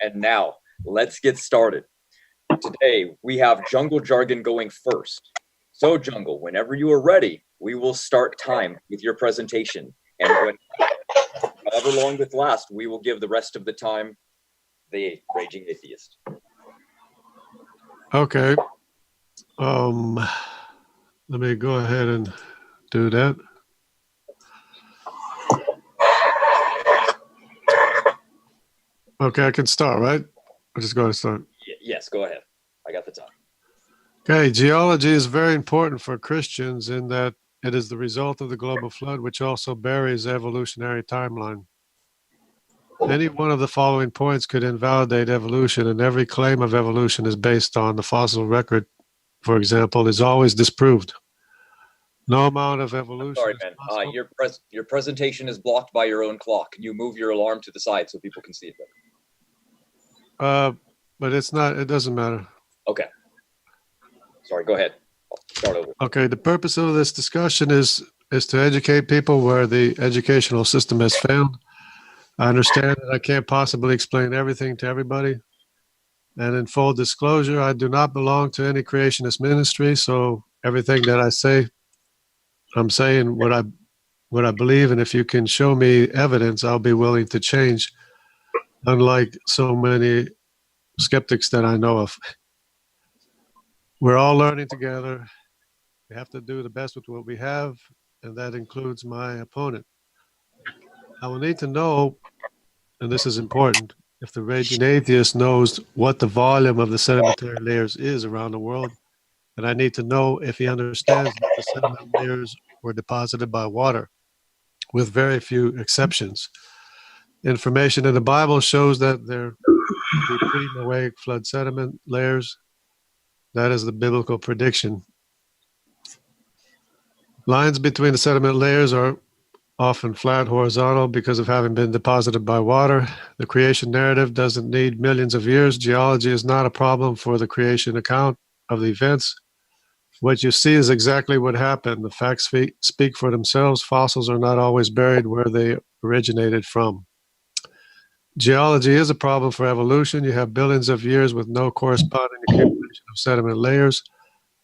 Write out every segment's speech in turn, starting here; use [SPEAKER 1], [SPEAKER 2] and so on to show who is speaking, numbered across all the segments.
[SPEAKER 1] And now, let's get started. Today, we have Jungle Jargon going first. So, Jungle, whenever you are ready, we will start time with your presentation. And however long this lasts, we will give the rest of the time the Raging Atheist.
[SPEAKER 2] Okay. Let me go ahead and do that. Okay, I can start, right? I'm just going to start.
[SPEAKER 1] Yes, go ahead. I got the time.
[SPEAKER 2] Okay, geology is very important for Christians in that it is the result of the global flood, which also buries the evolutionary timeline. Any one of the following points could invalidate evolution, and every claim of evolution is based on the fossil record, for example, is always disproved. No amount of evolution.
[SPEAKER 1] Sorry, man. Your presentation is blocked by your own clock. Can you move your alarm to the side so people can see it
[SPEAKER 2] better? But it's not. It doesn't matter.
[SPEAKER 1] Okay. Sorry. Go ahead. I'll start over.
[SPEAKER 2] Okay. The purpose of this discussion is to educate people where the educational system has failed. I understand that I can't possibly explain everything to everybody. And in full disclosure, I do not belong to any creationist ministry. So everything that I say, I'm saying what I believe. And if you can show me evidence, I'll be willing to change. Unlike so many skeptics that I know of. We're all learning together. We have to do the best with what we have, and that includes my opponent. I will need to know, and this is important, if the Raging Atheist knows what the volume of the sedimentary layers is around the world, and I need to know if he understands that the sediment layers were deposited by water, with very few exceptions. Information in the Bible shows that there are pre-Noahic flood sediment layers. That is the biblical prediction. Lines between the sediment layers are often flat horizontal because of having been deposited by water. The creation narrative doesn't need millions of years. Geology is not a problem for the creation account of the events. What you see is exactly what happened. The facts speak for themselves. Fossils are not always buried where they originated from. Geology is a problem for evolution. You have billions of years with no corresponding accumulation of sediment layers,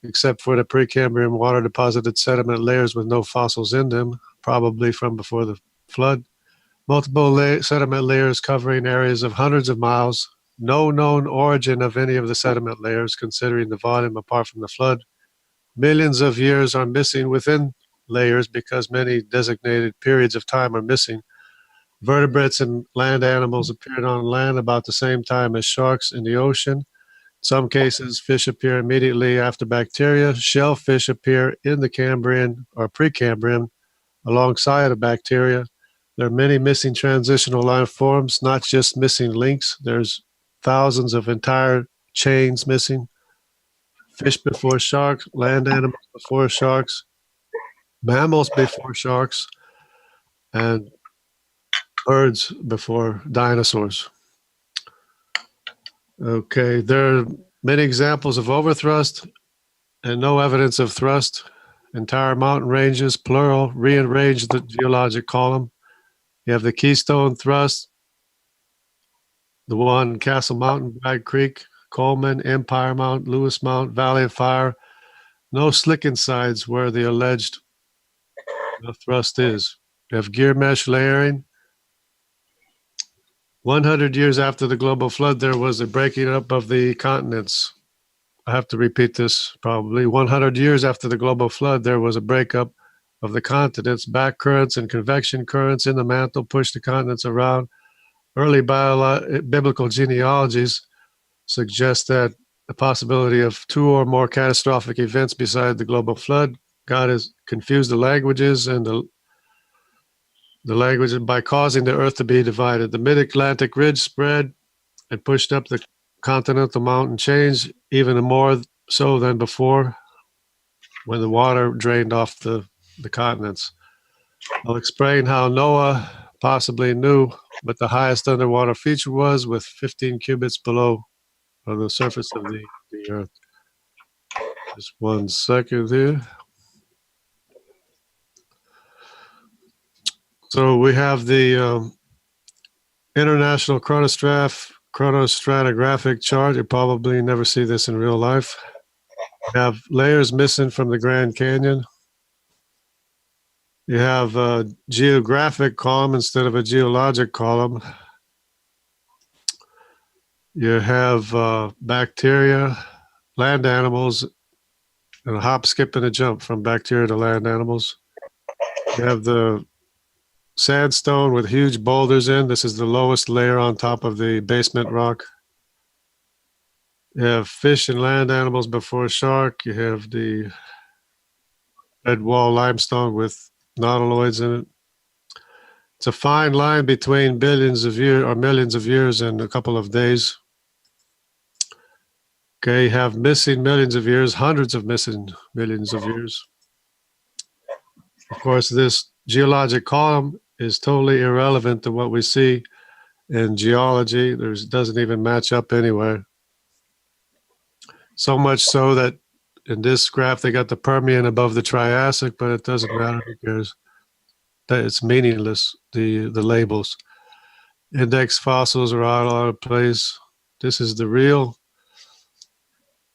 [SPEAKER 2] except for the Precambrian water-deposited sediment layers with no fossils in them, probably from before the flood. Multiple sediment layers covering areas of hundreds of miles. No known origin of any of the sediment layers, considering the volume apart from the flood. Millions of years are missing within layers because many designated periods of time are missing. Vertebrates and land animals appeared on land about the same time as sharks in the ocean. In some cases, fish appear immediately after bacteria. Shellfish appear in the Cambrian or Precambrian alongside of bacteria. There are many missing transitional life forms, not just missing links. There's thousands of entire chains missing. Fish before sharks, land animals before sharks, mammals before sharks, and birds before dinosaurs. Okay, there are many examples of overthrust and no evidence of thrust. Entire mountain ranges, plural, rearrange the geologic column. You have the Keystone Thrust, the one Castle Mountain, Bragg Creek, Coleman, Empire Mount, Lewis Mount, Valley of Fire. No slicken sides where the alleged thrust is. You have gear mesh layering. 100 years after the global flood, there was a breaking up of the continents. I have to repeat this probably. 100 years after the global flood, there was a breakup of the continents. Back currents and convection currents in the mantle pushed the continents around. Early biblical genealogies suggest that the possibility of two or more catastrophic events beside the global flood. God has confused the languages and the language by causing the earth to be divided. The mid-Atlantic ridge spread and pushed up the continental mountain chains even more so than before when the water drained off the continents. I'll explain how Noah possibly knew what the highest underwater feature was with 15 cubits below the surface of the earth. Just 1 second here. So we have the International Chronograph chronostratigraphic chart. You probably never see this in real life. You have layers missing from the Grand Canyon. You have a geographic column instead of a geologic column. You have bacteria, land animals, and a hop, skip, and a jump from bacteria to land animals. You have the sandstone with huge boulders in. This is the lowest layer on top of the basement rock. You have fish and land animals before shark. You have the red wall limestone with nautiloids in it. It's a fine line between billions of years or millions of years and a couple of days. Okay, you have missing millions of years, hundreds of missing millions of years. Of course, this geologic column is totally irrelevant to what we see in geology. There doesn't even match up anywhere. So much so that in this graph they got the Permian above the Triassic, but it doesn't matter because it's meaningless. The labels, index fossils are all out of place. This is the real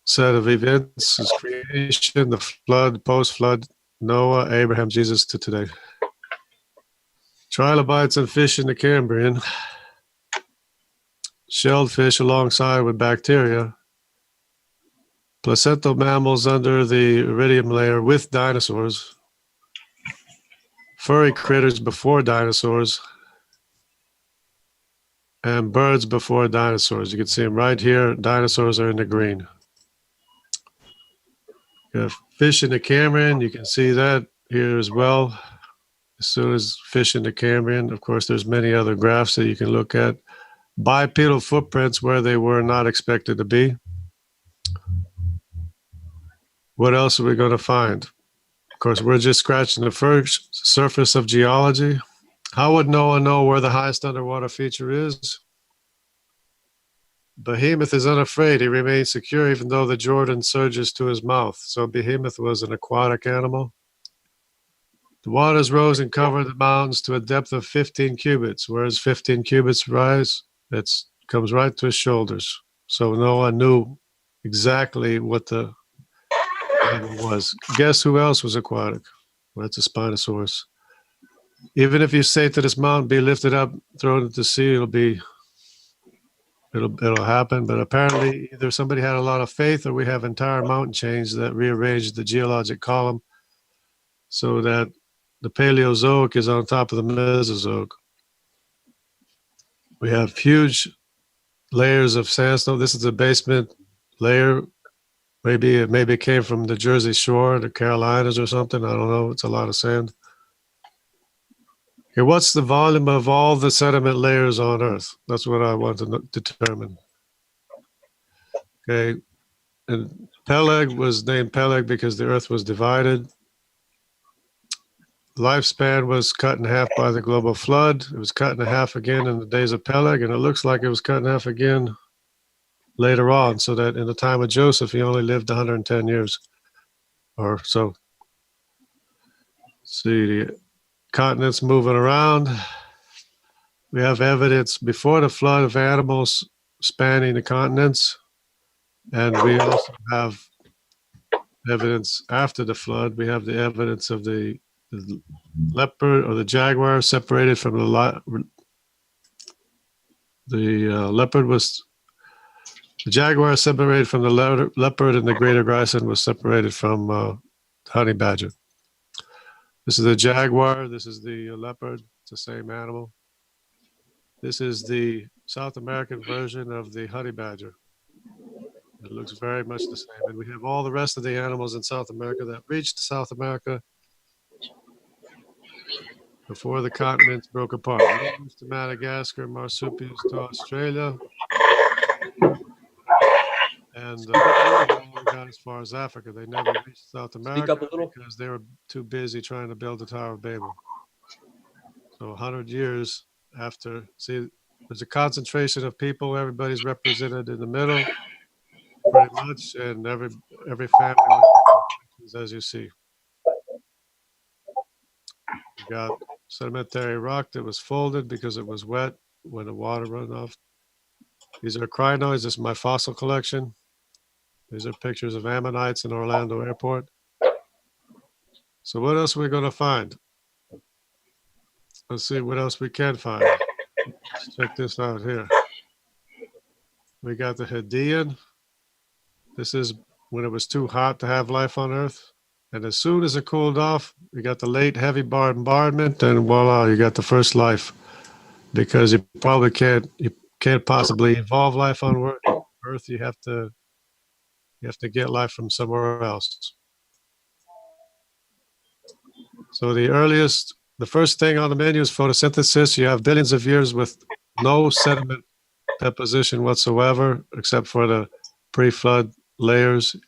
[SPEAKER 2] set of events: is creation, the flood, post-flood, Noah, Abraham, Jesus to today. Trilobites and fish in the Cambrian, shelled fish alongside with bacteria, placental mammals under the iridium layer with dinosaurs, furry critters before dinosaurs, and birds before dinosaurs. You can see them right here. Dinosaurs are in the green. You have fish in the Cambrian. You can see that here as well. As soon as fish in the Cambrian, of course, there's many other graphs that you can look at. Bipedal footprints where they were not expected to be. What else are we going to find? Of course, we're just scratching the first surface of geology. How would Noah know where the highest underwater feature is? Behemoth is unafraid. He remains secure even though the Jordan surges to his mouth. So Behemoth was an aquatic animal. The waters rose and covered the mountains to a depth of 15 cubits. Whereas 15 cubits rise, it comes right to his shoulders. So Noah knew exactly what the level was. Guess who else was aquatic? Well, that's a Spinosaurus. Even if you say to this mountain, be lifted up, thrown into the sea, it'll happen. But apparently either somebody had a lot of faith or we have entire mountain chains that rearranged the geologic column so that the Paleozoic is on top of the Mesozoic. We have huge layers of sandstone. This is the basement layer. Maybe it came from the Jersey Shore, the Carolinas or something. I don't know. It's a lot of sand. Okay, what's the volume of all the sediment layers on Earth? That's what I want to determine. Okay, and Peleg was named Peleg because the Earth was divided. Lifespan was cut in half by the global flood. It was cut in half again in the days of Peleg, and it looks like it was cut in half again later on, so that in the time of Joseph, he only lived 110 years or so. See the continents moving around. We have evidence before the flood of animals spanning the continents, and we also have evidence after the flood. We have the evidence of the leopard or the jaguar separated from the jaguar separated from the leopard, and the greater grayson was separated from honey badger. This is the jaguar. This is the leopard. It's the same animal. This is the South American version of the honey badger. It looks very much the same. And we have all the rest of the animals in South America that reached South America before the continents broke apart. Lemurs to Madagascar, marsupials to Australia, and only got as far as Africa. They never reached South America because they were too busy trying to build the Tower of Babel. So 100 years after, see, there's a concentration of people. Everybody's represented in the middle, pretty much, and every family, as you see. You got sedimentary rock that was folded because it was wet when the water ran off. These are crinoids. This is my fossil collection. These are pictures of ammonites in Orlando Airport. So what else are we going to find? Let's see what else we can find. Let's check this out here. We got the Hadean. This is when it was too hot to have life on Earth. And as soon as it cooled off, we got the late heavy bombardment, and voila, you got the first life. Because you probably can't possibly evolve life on Earth. You have to get life from somewhere else. So the first thing on the menu is photosynthesis. You have billions of years with no sediment deposition whatsoever, except for the pre-flood layers. You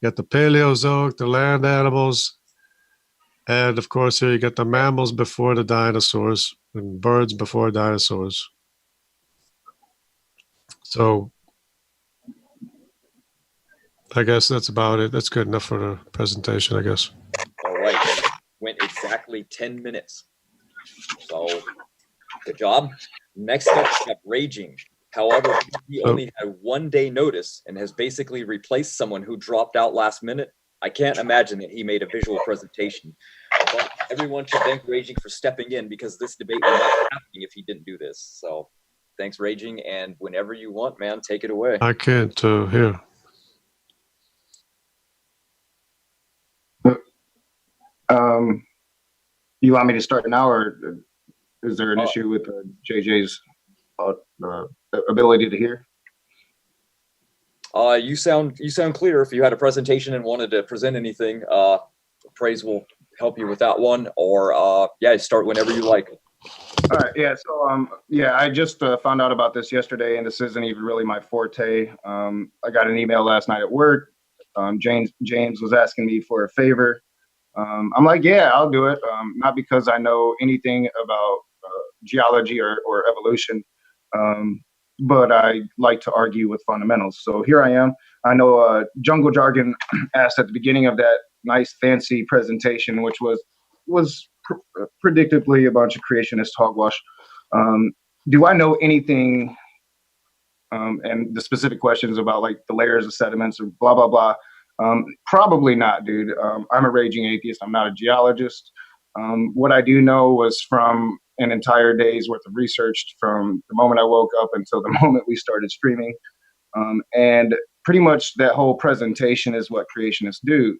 [SPEAKER 2] got the Paleozoic, the land animals, and of course here you get the mammals before the dinosaurs and birds before dinosaurs. So I guess that's about it. That's good enough for the presentation, I guess.
[SPEAKER 1] All right. Went exactly 10 minutes. So good job. Next up, we have Raging. However, he only had 1 day notice and has basically replaced someone who dropped out last minute. I can't imagine that he made a visual presentation. But everyone should thank Raging for stepping in, because this debate would not be happening if he didn't do this. So thanks, Raging. And whenever you want, man, take it away.
[SPEAKER 2] I can't hear.
[SPEAKER 3] You want me to start now, or is there an issue with JJ's ability to hear?
[SPEAKER 1] You sound clear. If you had a presentation and wanted to present anything, Praise will help you with that one. Or yeah, start whenever you like.
[SPEAKER 3] All right. Yeah. So yeah, I just found out about this yesterday, and this isn't even really my forte. I got an email last night at work. James was asking me for a favor. I'm like, yeah, I'll do it. Not because I know anything about geology or evolution, but I like to argue with fundamentals. So here I am. I know Jungle Jargon asked at the beginning of that nice fancy presentation, which was predictably a bunch of creationist hogwash. Do I know anything? And the specific questions about like the layers of sediments or blah blah blah. Probably not, dude. I'm a raging atheist. I'm not a geologist. What I do know was from an entire day's worth of research from the moment I woke up until the moment we started streaming. And pretty much that whole presentation is what creationists do.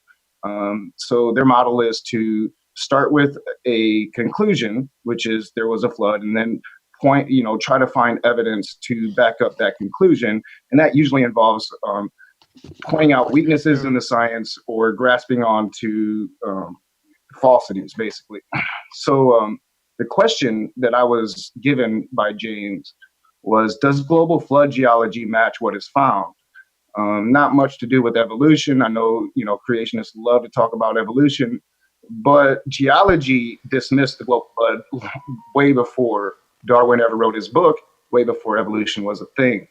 [SPEAKER 3] So their model is to start with a conclusion, which is there was a flood, and then try to find evidence to back up that conclusion. And that usually involves pointing out weaknesses in the science or grasping onto falsities, basically. So the question that I was given by James was, does global flood geology match what is found? Not much to do with evolution. I know, creationists love to talk about evolution, but geology dismissed the global flood way before Darwin ever wrote his book, way before evolution was a thing.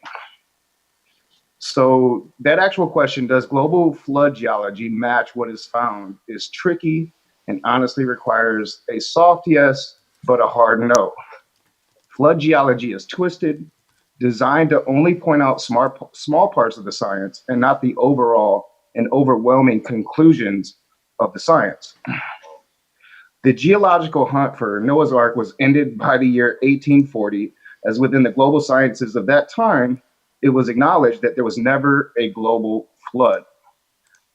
[SPEAKER 3] So that actual question, does global flood geology match what is found, is tricky and honestly requires a soft yes, but a hard no. Flood geology is twisted, designed to only point out small parts of the science and not the overall and overwhelming conclusions of the science. The geological hunt for Noah's Ark was ended by the year 1840, as within the global sciences of that time, it was acknowledged that there was never a global flood.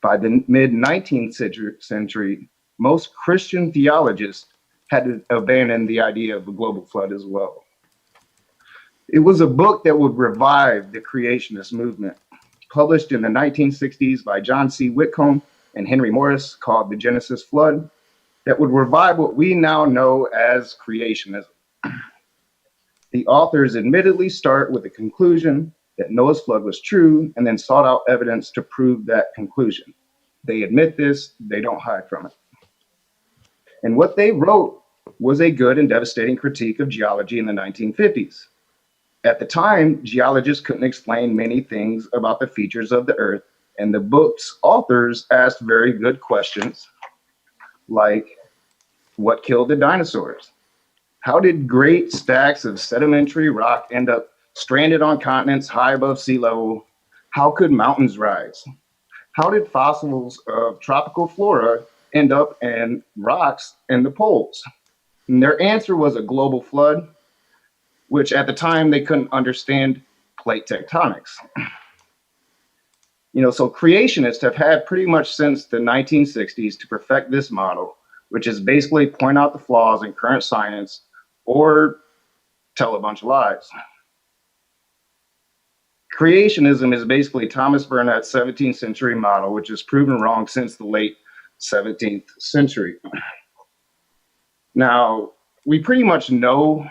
[SPEAKER 3] By the mid-19th century, most Christian theologians had to abandon the idea of a global flood as well. It was a book that would revive the creationist movement, published in the 1960s by John C. Whitcomb and Henry Morris, called The Genesis Flood, that would revive what we now know as creationism. The authors admittedly start with the conclusion that Noah's flood was true, and then sought out evidence to prove that conclusion. They admit this, they don't hide from it. And what they wrote was a good and devastating critique of geology in the 1950s. At the time, geologists couldn't explain many things about the features of the Earth, and the book's authors asked very good questions, like, what killed the dinosaurs? How did great stacks of sedimentary rock end up Stranded on continents high above sea level, how could mountains rise? How did fossils of tropical flora end up in rocks in the poles? And their answer was a global flood, which at the time they couldn't understand plate tectonics. So creationists have had pretty much since the 1960s to perfect this model, which is basically point out the flaws in current science or tell a bunch of lies. Creationism is basically Thomas Burnet's 17th century model, which is proven wrong since the late 17th century. Now, we pretty much know,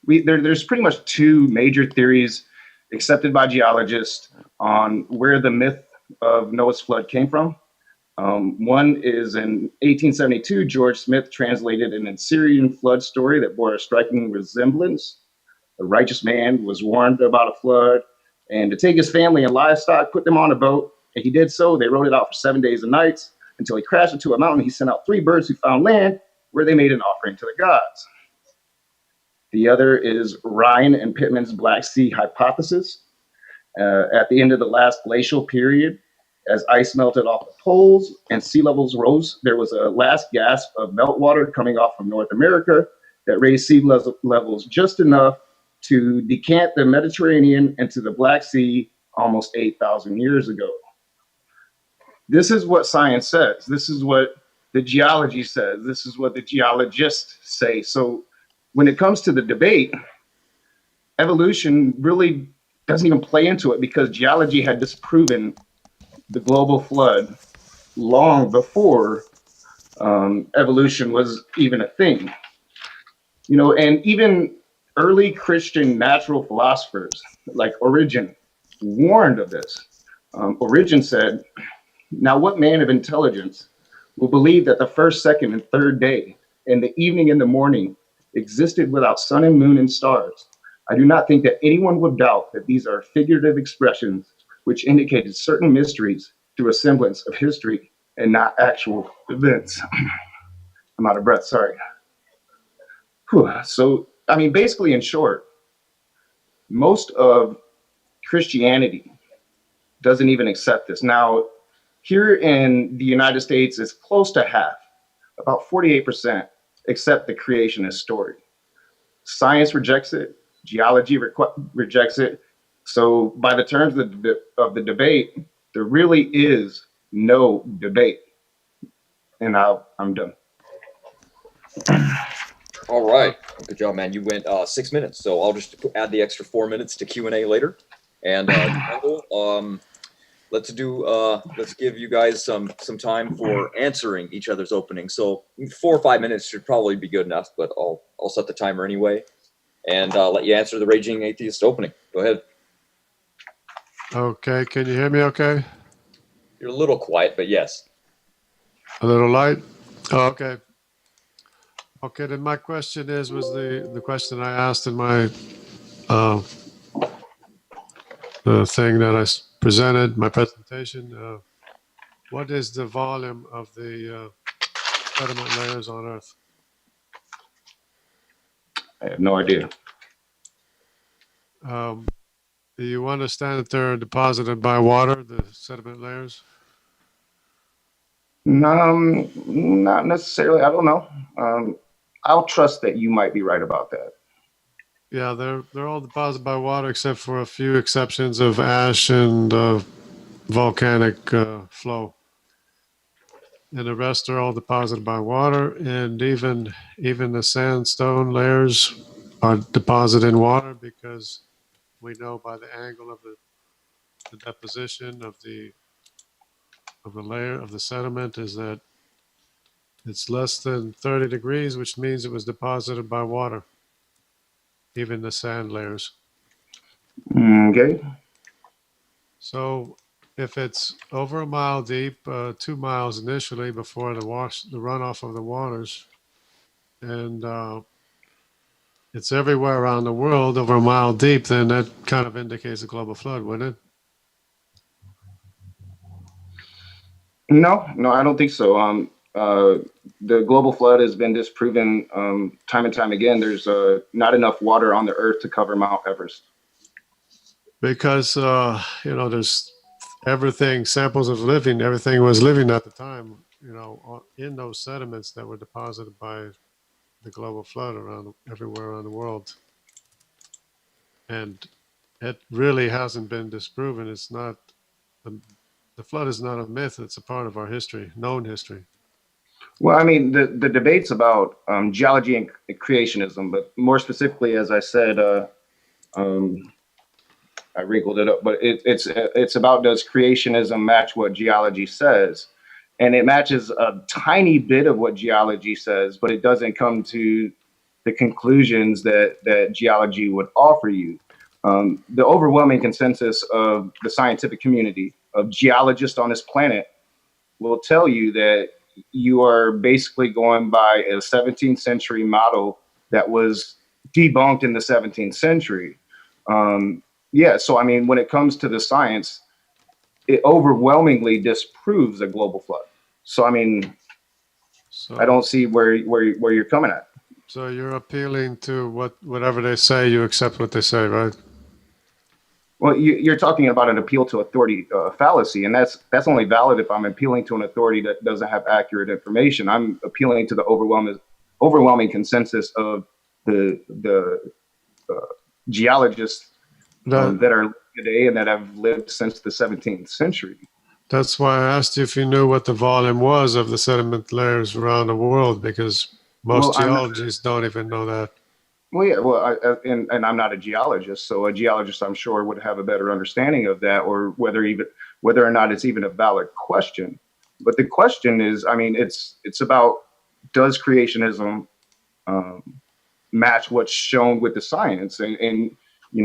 [SPEAKER 3] there's pretty much two major theories accepted by geologists on where the myth of Noah's flood came from. One is in 1872, George Smith translated an Assyrian flood story that bore a striking resemblance. A righteous man was warned about a flood and to take his family and livestock, put them on a boat. And he did so. They rode it out for 7 days and nights until he crashed into a mountain. He sent out 3 birds who found land where they made an offering to the gods. The other is Ryan and Pittman's Black Sea hypothesis. At the end of the last glacial period, as ice melted off the poles and sea levels rose, there was a last gasp of meltwater coming off from North America that raised sea levels just enough to decant the Mediterranean into the Black Sea almost 8,000 years ago. This is what science says. This is what the geology says. This is what the geologists say. So when it comes to the debate, evolution really doesn't even play into it because geology had disproven the global flood long before evolution was even a thing. And even early Christian natural philosophers like Origen warned of this. Origen said, "Now what man of intelligence will believe that the first, second, and third day, and the evening and the morning existed without sun and moon and stars? I do not think that anyone would doubt that these are figurative expressions which indicated certain mysteries through a semblance of history and not actual events." I'm out of breath, sorry. Whew. So, basically in short, most of Christianity doesn't even accept this. Now, here in the United States, it's close to half, about 48% accept the creationist story. Science rejects it, geology rejects it. So by the terms of the debate, there really is no debate. And I'm done.
[SPEAKER 1] All right, good job, man. You went 6 minutes, so I'll just add the extra 4 minutes to Q&A later. And let's give you guys some time for answering each other's opening. So 4 or 5 minutes should probably be good enough, but I'll set the timer anyway and let you answer the Raging Atheist opening. Go ahead.
[SPEAKER 2] Okay, can you hear me okay?
[SPEAKER 1] You're a little quiet, but yes.
[SPEAKER 2] A little light? Oh, okay. Okay, then my question was the question I asked in my the thing that I presented, my presentation. What is the volume of the sediment layers on Earth?
[SPEAKER 3] I have no idea.
[SPEAKER 2] Do you understand that they're deposited by water, the sediment layers?
[SPEAKER 3] Not necessarily. I don't know. I'll trust that you might be right about that.
[SPEAKER 2] Yeah, they're all deposited by water except for a few exceptions of ash and volcanic flow. And the rest are all deposited by water, and even the sandstone layers are deposited in water because we know by the angle of the deposition of the layer of the sediment is that it's less than 30 degrees, which means it was deposited by water, even the sand layers.
[SPEAKER 3] Okay.
[SPEAKER 2] So if it's over a mile deep, 2 miles initially before the runoff of the waters, and it's everywhere around the world over a mile deep, then that kind of indicates a global flood, wouldn't it?
[SPEAKER 3] No, I don't think so. The global flood has been disproven time and time again. There's not enough water on the Earth to cover Mount Everest.
[SPEAKER 2] because there's everything, samples of living, everything was living at the time, in those sediments that were deposited by the global flood everywhere around the world. And it really hasn't been disproven. It's not, the flood is not a myth. It's a part of our history, known history.
[SPEAKER 3] Well, I mean, the debates about geology and creationism, but more specifically, as I said, um, I wrinkled it up, but it's about, does creationism match what geology says? And it matches a tiny bit of what geology says, but it doesn't come to the conclusions that geology would offer you. The overwhelming consensus of the scientific community, of geologists on this planet, will tell you that you are basically going by a 17th century model that was debunked in the 17th century. Yeah, so I mean, when it comes to the science, it overwhelmingly disproves a global flood. So I mean, I don't see where you're coming at.
[SPEAKER 2] So you're appealing to whatever they say, you accept what they say, right?
[SPEAKER 3] Well, you're talking about an appeal to authority fallacy, and that's only valid if I'm appealing to an authority that doesn't have accurate information. I'm appealing to the overwhelming consensus of the geologists that are today and that have lived since the 17th century.
[SPEAKER 2] That's why I asked you if you knew what the volume was of the sediment layers around the world, because most geologists don't even know that.
[SPEAKER 3] Well, yeah, well, and I'm not a geologist, so a geologist, I'm sure, would have a better understanding of that, or whether or not it's even a valid question. But the question is, I mean, it's about, does creationism match what's shown with the science? And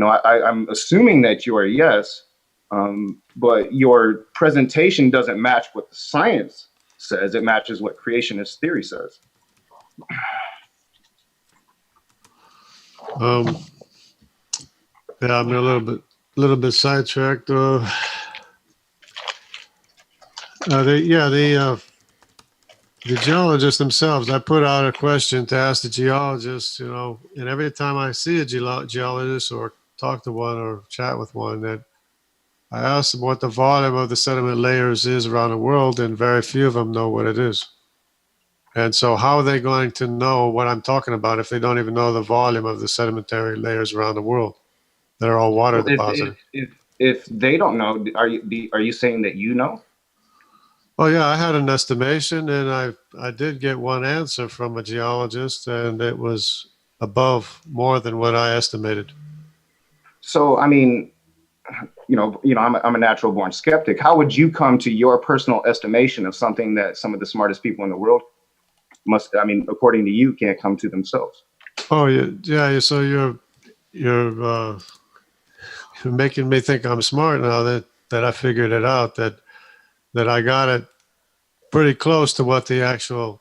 [SPEAKER 3] I'm assuming that you are yes, but your presentation doesn't match what the science says. It matches what creationist theory says.
[SPEAKER 2] Yeah, I'm a little bit sidetracked. The geologists themselves, I put out a question to ask the geologists, and every time I see a geologist or talk to one or chat with one, that I ask them what the volume of the sediment layers is around the world, and very few of them know what it is. And so how are they going to know what I'm talking about if they don't even know the volume of the sedimentary layers around the world? They're all water deposited.
[SPEAKER 3] If they don't know, are you saying that you know?
[SPEAKER 2] Oh yeah, I had an estimation, and I did get one answer from a geologist, and it was above more than what I estimated.
[SPEAKER 3] So I mean, I'm a natural born skeptic. How would you come to your personal estimation of something that some of the smartest people in the world according to you, can't come to themselves?
[SPEAKER 2] Oh yeah. So you're making me think I'm smart now that I figured it out, that I got it pretty close to what the actual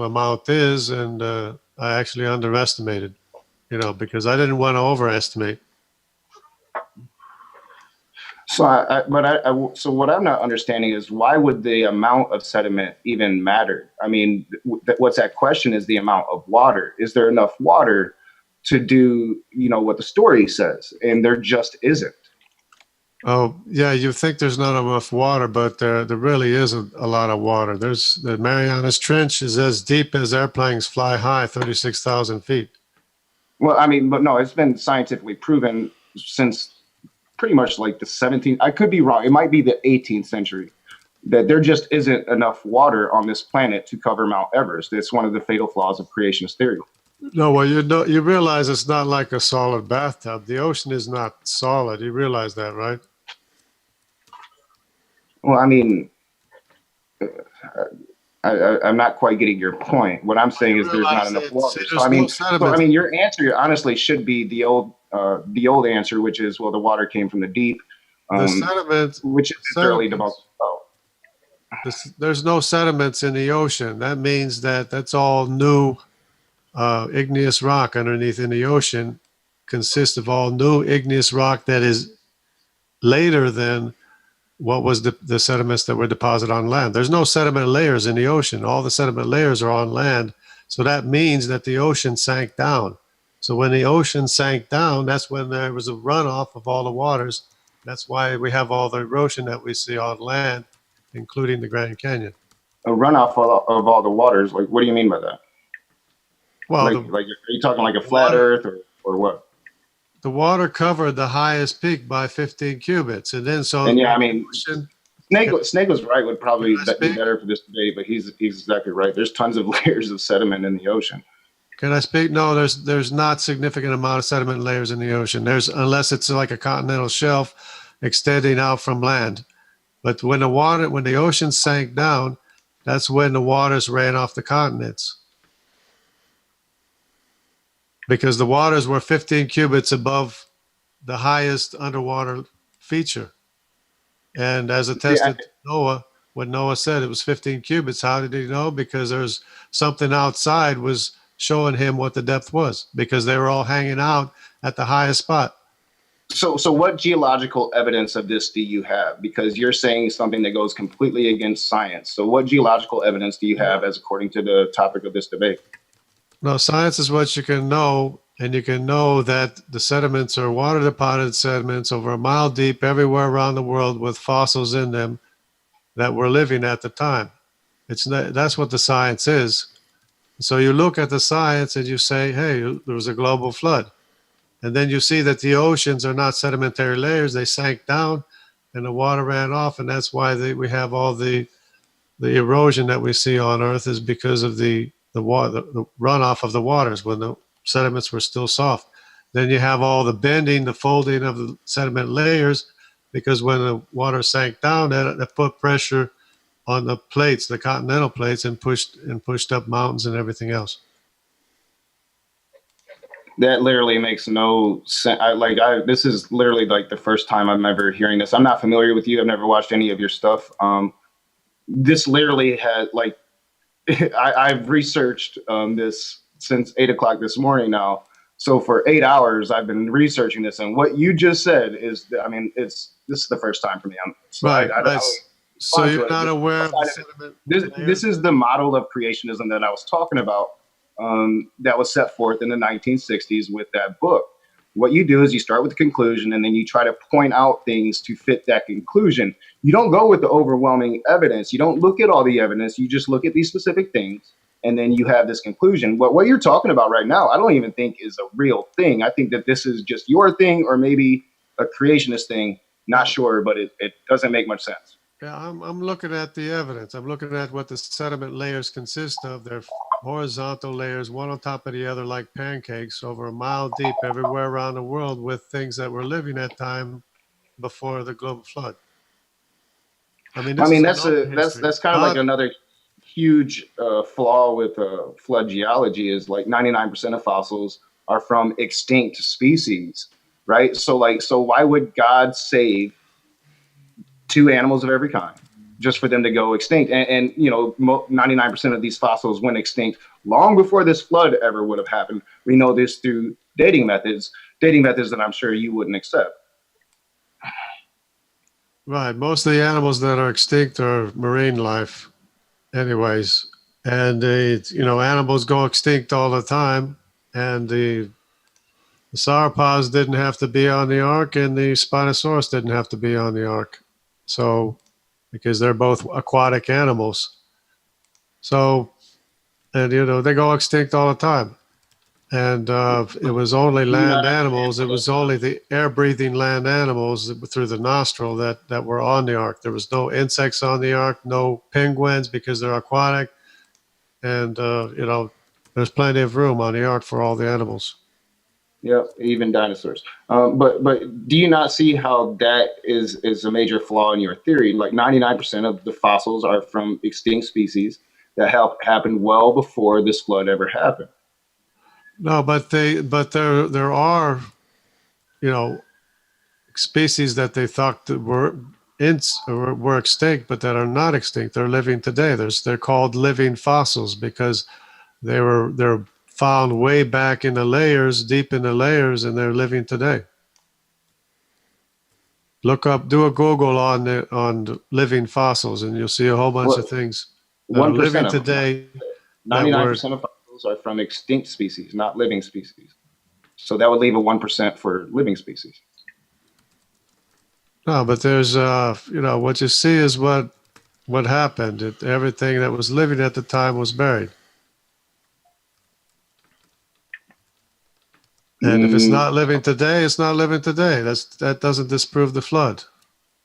[SPEAKER 2] amount is, and I actually underestimated, because I didn't want to overestimate.
[SPEAKER 3] So, so what I'm not understanding is, why would the amount of sediment even matter? I mean, what's at question is the amount of water. Is there enough water to do, what the story says? And there just isn't.
[SPEAKER 2] Oh yeah, you think there's not enough water, but there really isn't a lot of water. The Marianas Trench is as deep as airplanes fly high, 36,000 feet.
[SPEAKER 3] Well, I mean, but no, it's been scientifically proven since pretty much like the 17th. I could be wrong. It might be the 18th century, that there just isn't enough water on this planet to cover Mount Everest. It's one of the fatal flaws of creationist theory.
[SPEAKER 2] No, well, you realize it's not like a solid bathtub. The ocean is not solid. You realize that, right?
[SPEAKER 3] Well, I mean, I'm not quite getting your point. What I'm saying is there's not enough water. So I mean, your answer honestly should be the old answer, which is, well, the water came from the deep,
[SPEAKER 2] the sediment,
[SPEAKER 3] which is fairly debunked.
[SPEAKER 2] There's no sediments in the ocean. That means that's all new igneous rock underneath in the ocean. Consists of all new igneous rock that is later than what was the sediments that were deposited on land. There's no sediment layers in the ocean. All the sediment layers are on land. So that means that the ocean sank down. So when the ocean sank down, that's when there was a runoff of all the waters. That's why we have all the erosion that we see on land, including the Grand Canyon.
[SPEAKER 3] A runoff of all the waters. Like, what do you mean by that?
[SPEAKER 2] Well,
[SPEAKER 3] Like, are you talking like a flat Earth or what?
[SPEAKER 2] the water covered the highest peak by 15 cubits, and then so.
[SPEAKER 3] And yeah, I mean,
[SPEAKER 2] ocean,
[SPEAKER 3] Snake was right. Would probably be
[SPEAKER 2] speak?
[SPEAKER 3] better for this debate, but he's exactly right. There's tons of layers of sediment in the ocean.
[SPEAKER 2] Can I speak? No, there's not significant amount of sediment layers in the ocean. There's, unless it's like a continental shelf extending out from land. But when the ocean sank down, that's when the waters ran off the continents. Because the waters were 15 cubits above the highest underwater feature. And as attested to Noah, when Noah said it was 15 cubits, how did he know? Because there's something outside was showing him what the depth was, because they were all hanging out at the highest spot.
[SPEAKER 3] So what geological evidence of this do you have? Because you're saying something that goes completely against science. So what geological evidence do you have as according to the topic of this debate?
[SPEAKER 2] No, science is what you can know, and you can know that the sediments are water deposited sediments over a mile deep everywhere around the world with fossils in them that were living at the time. That's what the science is. So you look at the science and you say, hey, there was a global flood. And then you see that the oceans are not sedimentary layers. They sank down and the water ran off. And that's why we have all the erosion that we see on Earth, is because of the runoff of the waters when the sediments were still soft. Then you have all the bending, the folding of the sediment layers, because when the water sank down, that put pressure on the plates, the continental plates, and pushed up mountains and everything else.
[SPEAKER 3] That literally makes no sense. This is literally like the first time I'm ever hearing this. I'm not familiar with you. I've never watched any of your stuff. This literally had like, I've researched this since 8 o'clock this morning now. So for 8 hours, I've been researching this, and what you just said is, I mean, this is the first time for me.
[SPEAKER 2] So you're not aware of the sediment?
[SPEAKER 3] This is the model of creationism that I was talking about, that was set forth in the 1960s with that book. What you do is you start with the conclusion, and then you try to point out things to fit that conclusion. You don't go with the overwhelming evidence. You don't look at all the evidence. You just look at these specific things, and then you have this conclusion. What you're talking about right now, I don't even think is a real thing. I think that this is just your thing, or maybe a creationist thing. Not sure, but it doesn't make much sense.
[SPEAKER 2] Yeah, I'm looking at the evidence. I'm looking at what the sediment layers consist of. They're horizontal layers, one on top of the other, like pancakes, over a mile deep everywhere around the world, with things that were living at time before the global flood. I mean, that's kind of like another
[SPEAKER 3] huge flaw with flood geology, is like 99% of fossils are from extinct species, right? So why would God save 2 animals of every kind just for them to go extinct? And 99% of these fossils went extinct long before this flood ever would have happened. We know this through dating methods that I'm sure you wouldn't accept.
[SPEAKER 2] Right. Most of the animals that are extinct are marine life anyways. And animals go extinct all the time. And the sauropods didn't have to be on the ark, and the Spinosaurus didn't have to be on the ark. So, because they're both aquatic animals. So, and they go extinct all the time. And it was only land animals. It was only the air-breathing land animals through the nostril that were on the ark. There was no insects on the ark, no penguins because they're aquatic. And, there's plenty of room on the ark for all the animals.
[SPEAKER 3] Yeah, even dinosaurs. But do you not see how that is a major flaw in your theory? Like 99% of the fossils are from extinct species that happened well before this flood ever happened.
[SPEAKER 2] No, but there are, species that they thought that were extinct, but that are not extinct. They're living today. They're called living fossils because they're found way back in the layers, deep in the layers, and they're living today. Do a Google on living fossils, and you'll see a whole bunch of things that are living today.
[SPEAKER 3] 99% of fossils are from extinct species, not living species. So that would leave a 1% for living species.
[SPEAKER 2] No, but there's, what you see is what happened. Everything that was living at the time was buried. And if it's not living today, it's not living today. That doesn't disprove the flood.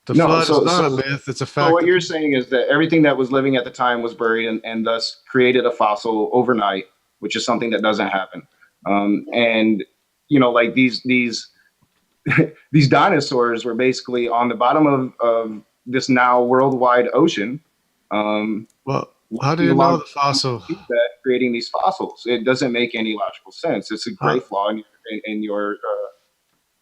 [SPEAKER 2] The
[SPEAKER 3] No,
[SPEAKER 2] flood is not
[SPEAKER 3] so
[SPEAKER 2] a myth; it's a
[SPEAKER 3] So
[SPEAKER 2] fact.
[SPEAKER 3] what you're saying is that everything that was living at the time was buried and thus created a fossil overnight, which is something that doesn't happen. And like these these dinosaurs were basically on the bottom of this now worldwide ocean.
[SPEAKER 2] Well, how do
[SPEAKER 3] walking
[SPEAKER 2] you know
[SPEAKER 3] along
[SPEAKER 2] the fossil?
[SPEAKER 3] that creating these fossils? It doesn't make any logical sense. It's a
[SPEAKER 2] How,
[SPEAKER 3] great flaw in your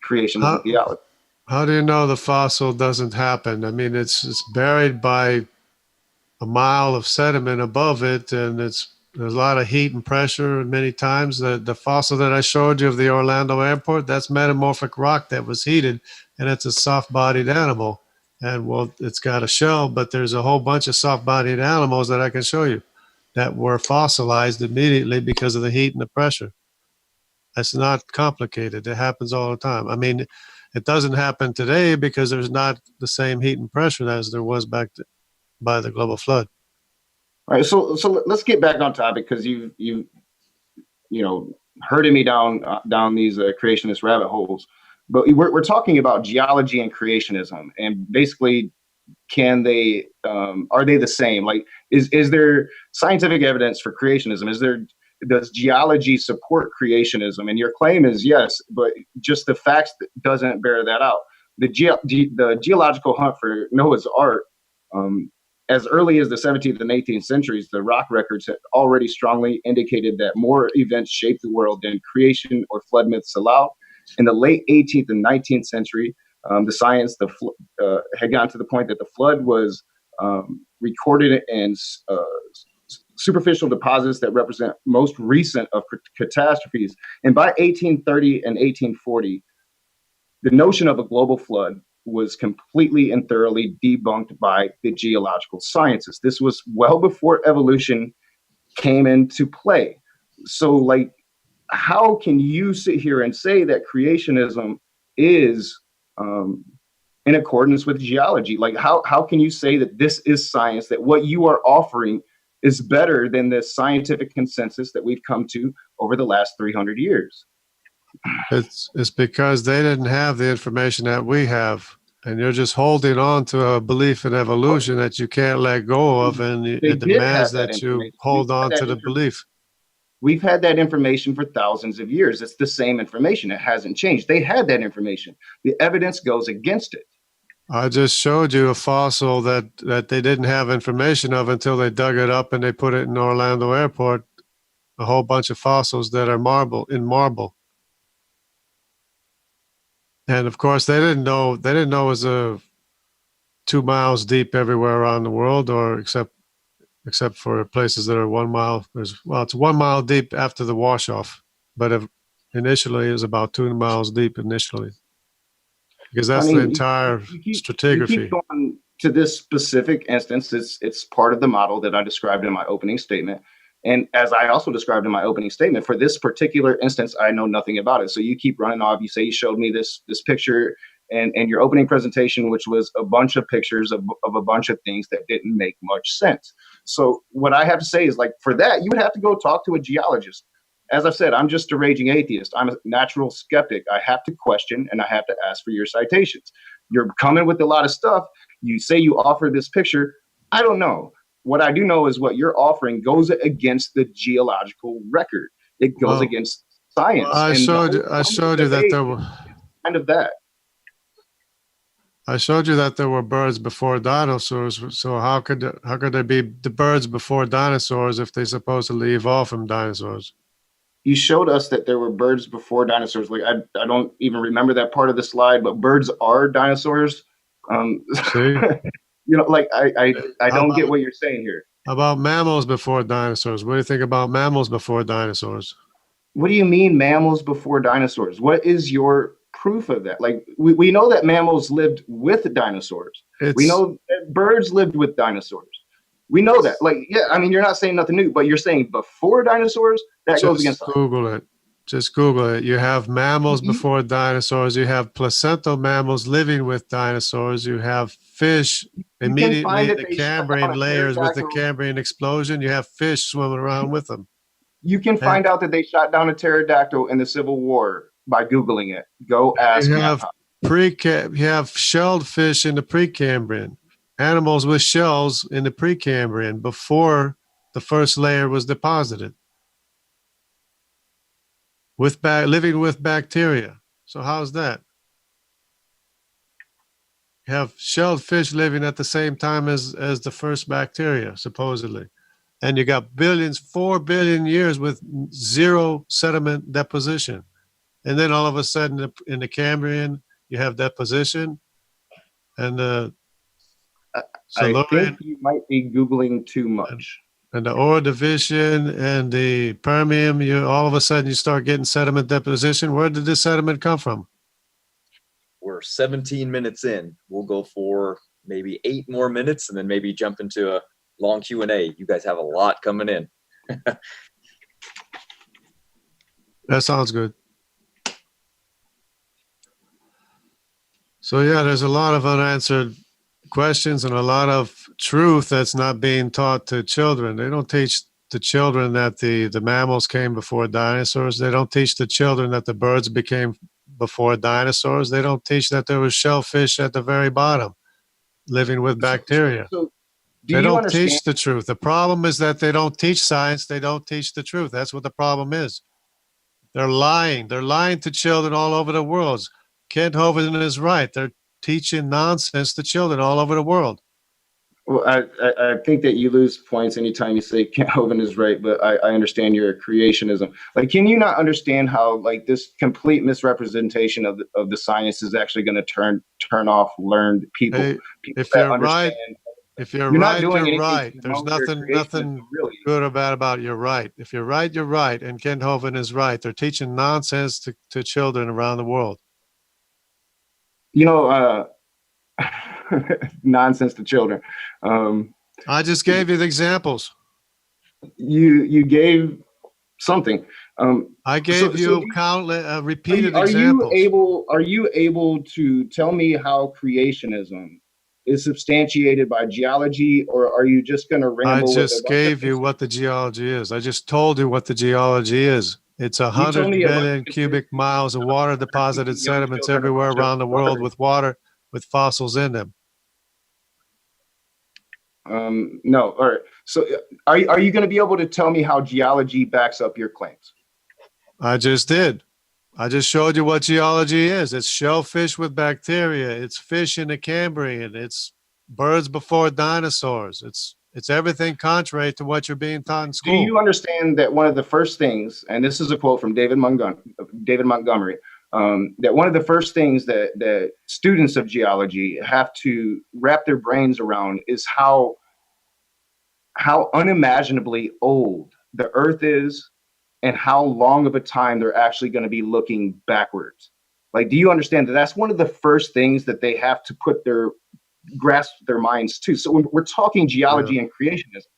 [SPEAKER 3] creationism
[SPEAKER 2] how,
[SPEAKER 3] theology.
[SPEAKER 2] how do you know the fossil doesn't happen? I mean, it's buried by a mile of sediment above it, and there's a lot of heat and pressure. And many times, the fossil that I showed you of the Orlando airport, that's metamorphic rock that was heated, and it's a soft-bodied animal. And well, it's got a shell, but there's a whole bunch of soft-bodied animals that I can show you that were fossilized immediately because of the heat and the pressure. That's not complicated. It happens all the time. I mean, it doesn't happen today because there's not the same heat and pressure as there was by the global flood.
[SPEAKER 3] All right, so let's get back on topic because you herded me down these creationist rabbit holes. But we're talking about geology and creationism, and basically, are they the same? Like, is there scientific evidence for creationism? Does geology support creationism? And your claim is yes, but just the facts doesn't bear that out. The geological hunt for Noah's Ark, as early as the 17th and 18th centuries, the rock records had already strongly indicated that more events shaped the world than creation or flood myths allow. In the late 18th and 19th century, the science had gotten to the point that the flood was recorded in superficial deposits that represent most recent of catastrophes. And by 1830 and 1840, the notion of a global flood was completely and thoroughly debunked by the geological sciences. This was well before evolution came into play. So, like, how can you sit here and say that creationism is in accordance with geology? Like, how can you say that this is science, that what you are offering is better than the scientific consensus that we've come to over the last 300 years?
[SPEAKER 2] It's because they didn't have the information that we have, and you're just holding on to a belief in evolution that you can't let go of, and it demands that you hold on to the belief.
[SPEAKER 3] We've had that information for thousands of years. It's the same information. It hasn't changed. They had that information. The evidence goes against it.
[SPEAKER 2] I just showed you a fossil that they didn't have information of until they dug it up and they put it in Orlando Airport. A whole bunch of fossils that are marble. And of course, they didn't know it was 2 miles deep everywhere around the world, or except for places that are 1 mile. It's 1 mile deep after the wash off, but initially it was about 2 miles deep initially, because that's the entire stratigraphy.
[SPEAKER 3] You keep going to this specific instance. It's part of the model that I described in my opening statement. And as I also described in my opening statement, for this particular instance, I know nothing about it. So you keep running off. You say you showed me this picture and your opening presentation, which was a bunch of pictures of a bunch of things that didn't make much sense. So what I have to say is, like, for that, you would have to go talk to a geologist. As I've said, I'm just a raging atheist. I'm a natural skeptic. I have to question and I have to ask for your citations. You're coming with a lot of stuff. You say you offer this picture. I don't know. What I do know is what you're offering goes against the geological record. It goes against science.
[SPEAKER 2] Well, I showed you that there were
[SPEAKER 3] kind of that.
[SPEAKER 2] I showed you that there were birds before dinosaurs. So how could there be the birds before dinosaurs if they supposedly evolved from dinosaurs?
[SPEAKER 3] You showed us that there were birds before dinosaurs. Like, I don't even remember that part of the slide, but birds are dinosaurs.
[SPEAKER 2] See?
[SPEAKER 3] Like, I don't get what you're saying here.
[SPEAKER 2] About mammals before dinosaurs. What do you think about mammals before dinosaurs?
[SPEAKER 3] What do you mean mammals before dinosaurs? What is your proof of that? Like, we know that mammals lived with dinosaurs. We know that birds lived with dinosaurs. We know that. Like, yeah, I mean, you're not saying nothing new, but you're saying before dinosaurs, that goes against
[SPEAKER 2] Google it. Just Google it. You have mammals
[SPEAKER 3] You-
[SPEAKER 2] before dinosaurs. You have placental mammals living with dinosaurs. You have fish
[SPEAKER 3] You can
[SPEAKER 2] immediately
[SPEAKER 3] find
[SPEAKER 2] in
[SPEAKER 3] that
[SPEAKER 2] the
[SPEAKER 3] they shut down
[SPEAKER 2] Cambrian
[SPEAKER 3] a
[SPEAKER 2] layers with the
[SPEAKER 3] pterodactyl.
[SPEAKER 2] Cambrian explosion. You have fish swimming around with them.
[SPEAKER 3] You can
[SPEAKER 2] And
[SPEAKER 3] find out that they shot down a pterodactyl in the Civil War by Googling it. Go ask
[SPEAKER 2] you
[SPEAKER 3] Matt.
[SPEAKER 2] have you have shelled fish in the Precambrian. Animals with shells in the Precambrian before the first layer was deposited. Living with bacteria. So how's that? You have shelled fish living at the same time as the first bacteria, supposedly. And you got 4 billion years with zero sediment deposition. And then all of a sudden in the Cambrian, you have deposition. And the
[SPEAKER 3] I
[SPEAKER 2] Silurian
[SPEAKER 3] think you might be Googling too much.
[SPEAKER 2] and the Ordovician and the Permian, all of a sudden you start getting sediment deposition. Where did this sediment come from?
[SPEAKER 1] We're 17 minutes in. We'll go for maybe 8 more minutes and then maybe jump into a long Q&A. You guys have a lot coming in.
[SPEAKER 2] That sounds good. So yeah, there's a lot of unanswered questions and a lot of truth that's not being taught to children. They don't teach the children that the mammals came before dinosaurs. They don't teach the children that the birds became before dinosaurs. They don't teach that there was shellfish at the very bottom living with bacteria.
[SPEAKER 3] So
[SPEAKER 2] They
[SPEAKER 3] you
[SPEAKER 2] don't
[SPEAKER 3] understand?
[SPEAKER 2] teach the truth. The problem is that they don't teach science. They don't teach the truth. That's what the problem is. They're lying. They're lying to children all over the world. Kent Hovind is right. They're teaching nonsense to children all over the world.
[SPEAKER 3] Well, I think that you lose points anytime you say Kent Hovind is right, but I understand your creationism. Like, can you not understand how like this complete misrepresentation of the science is actually going to turn off learned people?
[SPEAKER 2] Hey,
[SPEAKER 3] people
[SPEAKER 2] if
[SPEAKER 3] that
[SPEAKER 2] you're
[SPEAKER 3] understand.
[SPEAKER 2] right, if you're
[SPEAKER 3] You're not
[SPEAKER 2] right,
[SPEAKER 3] doing
[SPEAKER 2] you're
[SPEAKER 3] anything
[SPEAKER 2] right.
[SPEAKER 3] to
[SPEAKER 2] There's
[SPEAKER 3] promote your
[SPEAKER 2] nothing
[SPEAKER 3] creationism, really.
[SPEAKER 2] good or bad about you're right. If you're right, you're right. And Kent Hovind is right. They're teaching nonsense to children around the world.
[SPEAKER 3] You know, nonsense to children.
[SPEAKER 2] I just gave you the examples.
[SPEAKER 3] You gave something.
[SPEAKER 2] I gave you countless repeated examples.
[SPEAKER 3] Are you able to tell me how creationism is substantiated by geology, or are you just going to ramble?
[SPEAKER 2] I just gave you what the geology is. I just told you what the geology is. It's 100 billion cubic miles of water deposited sediments everywhere around the world with water, with fossils in them.
[SPEAKER 3] No. All right. So are you going to be able to tell me how geology backs up your claims?
[SPEAKER 2] I just did. I just showed you what geology is. It's shellfish with bacteria. It's fish in the Cambrian. It's birds before dinosaurs. It's everything contrary to what you're being taught in school.
[SPEAKER 3] Do you understand that one of the first things, and this is a quote from David Montgomery, that one of the first things that students of geology have to wrap their brains around is how unimaginably old the Earth is and how long of a time they're actually going to be looking backwards. Like, do you understand that that's one of the first things that they have to grasp their minds to? So when we're talking geology and creationism,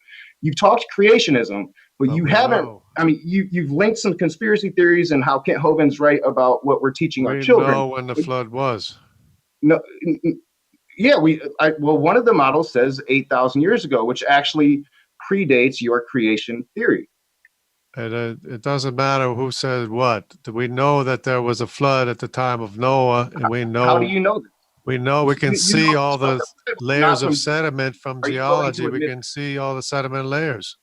[SPEAKER 3] you've talked creationism, but you haven't.
[SPEAKER 2] No.
[SPEAKER 3] I mean, you've linked some conspiracy theories and how Kent Hovind's right about what we're teaching our children.
[SPEAKER 2] We know when the flood was.
[SPEAKER 3] No, yeah, well, one of the models says 8,000 years ago, which actually predates your creation theory.
[SPEAKER 2] And it doesn't matter who said what. We know that there was a flood at the time of Noah, and we know.
[SPEAKER 3] How do you know this?
[SPEAKER 2] We know we can see all the layers of sediment from geology. We can see all the sediment layers.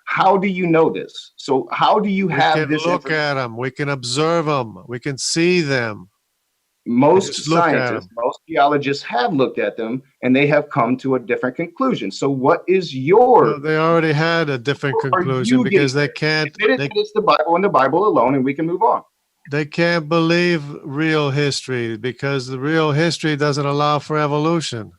[SPEAKER 3] How do you know this? So how do you have this?
[SPEAKER 2] We can look at them. We can observe them. We can see them.
[SPEAKER 3] Most scientists, most geologists have looked at them, and they have come to a different conclusion. So what is your...
[SPEAKER 2] No, they already had a different conclusion because they can't...
[SPEAKER 3] It's the Bible and the Bible alone, and we can move on.
[SPEAKER 2] They can't believe real history because the real history doesn't allow for evolution.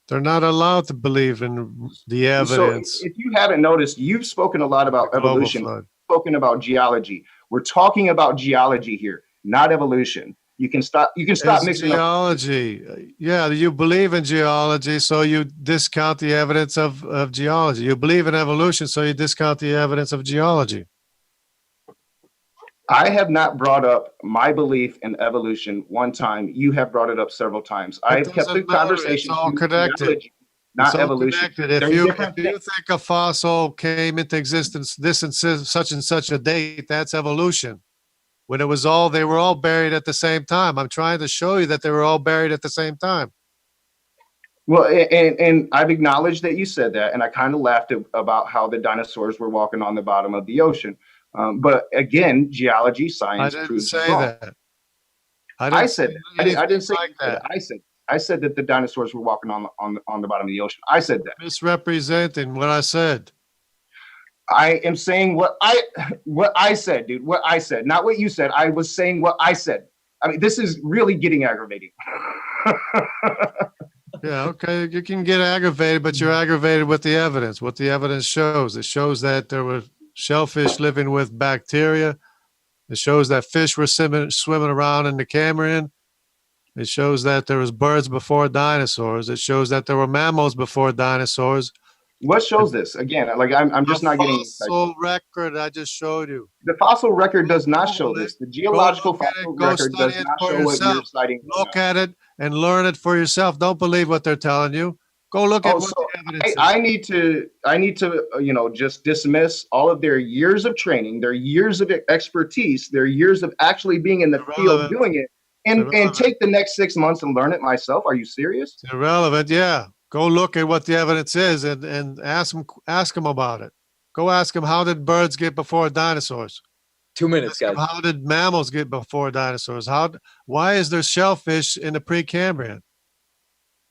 [SPEAKER 2] They're not allowed to believe in the evidence.
[SPEAKER 3] So if you haven't noticed, you've spoken a lot about evolution, spoken about geology. We're talking about geology here, not evolution. You can stop mixing
[SPEAKER 2] geology. Yeah, you believe in geology, so you discount the evidence of geology. You believe in evolution, so you discount the evidence of geology.
[SPEAKER 3] I have not brought up my belief in evolution one time. You have brought it up several times.
[SPEAKER 2] It
[SPEAKER 3] I've kept the
[SPEAKER 2] doesn't matter. It's
[SPEAKER 3] conversation
[SPEAKER 2] all
[SPEAKER 3] to
[SPEAKER 2] connected.
[SPEAKER 3] geology,
[SPEAKER 2] It's
[SPEAKER 3] not
[SPEAKER 2] all
[SPEAKER 3] evolution.
[SPEAKER 2] connected. If
[SPEAKER 3] They're
[SPEAKER 2] you
[SPEAKER 3] different things.
[SPEAKER 2] think a fossil came into existence this and such a date, that's evolution. When it was all, they were all buried at the same time. I'm trying to show you that they were all buried at the same time.
[SPEAKER 3] Well, and I've acknowledged that you said that, and I kind of laughed about how the dinosaurs were walking on the bottom of the ocean. But again, geology science
[SPEAKER 2] I didn't
[SPEAKER 3] proves
[SPEAKER 2] say
[SPEAKER 3] wrong.
[SPEAKER 2] that. I
[SPEAKER 3] I
[SPEAKER 2] didn't
[SPEAKER 3] said
[SPEAKER 2] say
[SPEAKER 3] that. I
[SPEAKER 2] anything
[SPEAKER 3] didn't say
[SPEAKER 2] like that.
[SPEAKER 3] I said that the dinosaurs were walking on the bottom of the ocean. I said that.
[SPEAKER 2] Misrepresenting what I said.
[SPEAKER 3] I am saying what I said, dude. What I said, not what you said. I was saying what I said. I mean, this is really getting aggravating.
[SPEAKER 2] Yeah, okay, you can get aggravated, but you're aggravated with the evidence. What the evidence shows. It shows that there were shellfish living with bacteria. It shows that fish were swimming around in the Cambrian. It shows that there was birds before dinosaurs. It shows that there were mammals before dinosaurs.
[SPEAKER 3] What shows this? Again, like I'm just not getting
[SPEAKER 2] fossil record I just showed you.
[SPEAKER 3] the fossil record does not show this. The geological
[SPEAKER 2] Go look at it.
[SPEAKER 3] fossil
[SPEAKER 2] Go
[SPEAKER 3] record
[SPEAKER 2] study
[SPEAKER 3] does
[SPEAKER 2] it
[SPEAKER 3] not
[SPEAKER 2] for
[SPEAKER 3] show what you're
[SPEAKER 2] yourself.
[SPEAKER 3] citing.
[SPEAKER 2] Look at it and learn it for yourself. Don't believe what they're telling you. Go look at what
[SPEAKER 3] So
[SPEAKER 2] the evidence is.
[SPEAKER 3] I need to just dismiss all of their years of training, their years of expertise, their years of actually being in the field doing it, and take the next 6 months and learn it myself. Are you serious?
[SPEAKER 2] It's irrelevant. Yeah. Go look at what the evidence is and ask them about it. Go ask them, how did birds get before dinosaurs?
[SPEAKER 1] 2 minutes, guys.
[SPEAKER 2] How did mammals get before dinosaurs? Why is there shellfish in the Precambrian?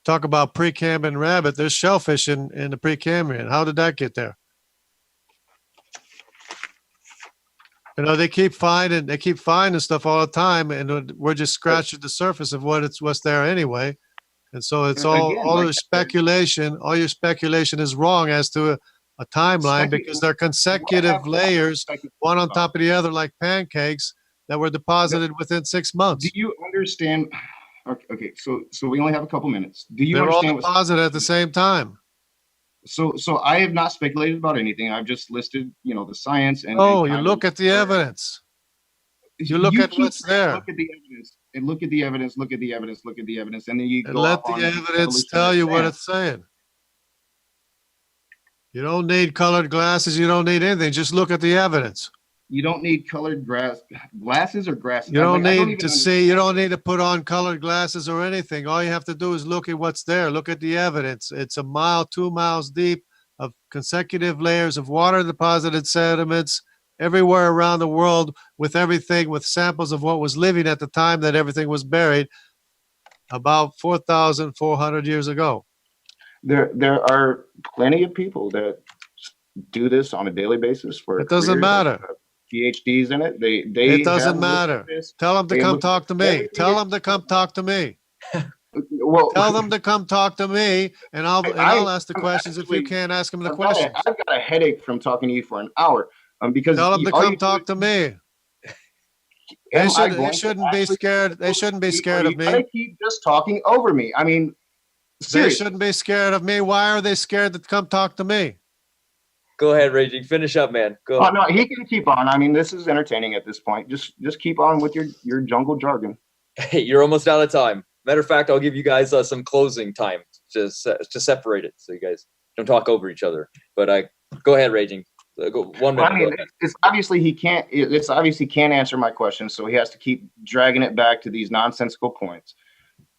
[SPEAKER 2] Talk about Precambrian rabbit. There's shellfish in the Precambrian. How did that get there? You know, they keep finding stuff all the time, and we're just scratching the surface of what's there anyway. And so it's all your speculation. All your speculation is wrong as to a timeline, because they're consecutive layers, one on top of the other, like pancakes that were deposited within 6 months.
[SPEAKER 3] Do you understand? Okay, so we only have a couple minutes. Do you
[SPEAKER 2] They're
[SPEAKER 3] understand
[SPEAKER 2] all deposited at the same time?
[SPEAKER 3] So I have not speculated about anything. I've just listed, the science and.
[SPEAKER 2] Oh, you look at the evidence. You look at what's there.
[SPEAKER 3] Look at the evidence and look at the evidence. Look at the evidence. Look at the evidence, and then you go
[SPEAKER 2] let the evidence tell you what it's saying. You don't need colored glasses. You don't need anything. Just look at the evidence.
[SPEAKER 3] You don't need colored glasses or glasses.
[SPEAKER 2] You don't need to see. You don't need to put on colored glasses or anything. All you have to do is look at what's there. Look at the evidence. It's 1 mile, 2 miles deep of consecutive layers of water deposited sediments everywhere around the world, with samples of what was living at the time that everything was buried, about 4,400 years ago.
[SPEAKER 3] There are plenty of people that do this on a daily basis for.
[SPEAKER 2] It doesn't matter.
[SPEAKER 3] PhDs in it.
[SPEAKER 2] It doesn't matter. Tell them to come talk to me. Tell them to come talk to me. Well, tell them to come talk to me, and I'll ask the questions. If you can't ask them the questions,
[SPEAKER 3] I've got a headache from talking to you for an hour. Because
[SPEAKER 2] tell them to come talk to me. They shouldn't be scared. They shouldn't be scared of me.
[SPEAKER 3] They keep just talking over me. I mean, seriously.
[SPEAKER 2] They shouldn't be scared of me. Why are they scared to come talk to me?
[SPEAKER 1] Go ahead, Raging. Finish up, man. Go.
[SPEAKER 3] Oh, no, he can keep on. I mean, this is entertaining at this point. Just keep on with your jungle jargon.
[SPEAKER 1] Hey, you're almost out of time. Matter of fact, I'll give you guys some closing time to separate it, so you guys don't talk over each other. But go ahead, Raging. Go 1 minute.
[SPEAKER 3] I mean, it's obviously he can't answer my question, so he has to keep dragging it back to these nonsensical points.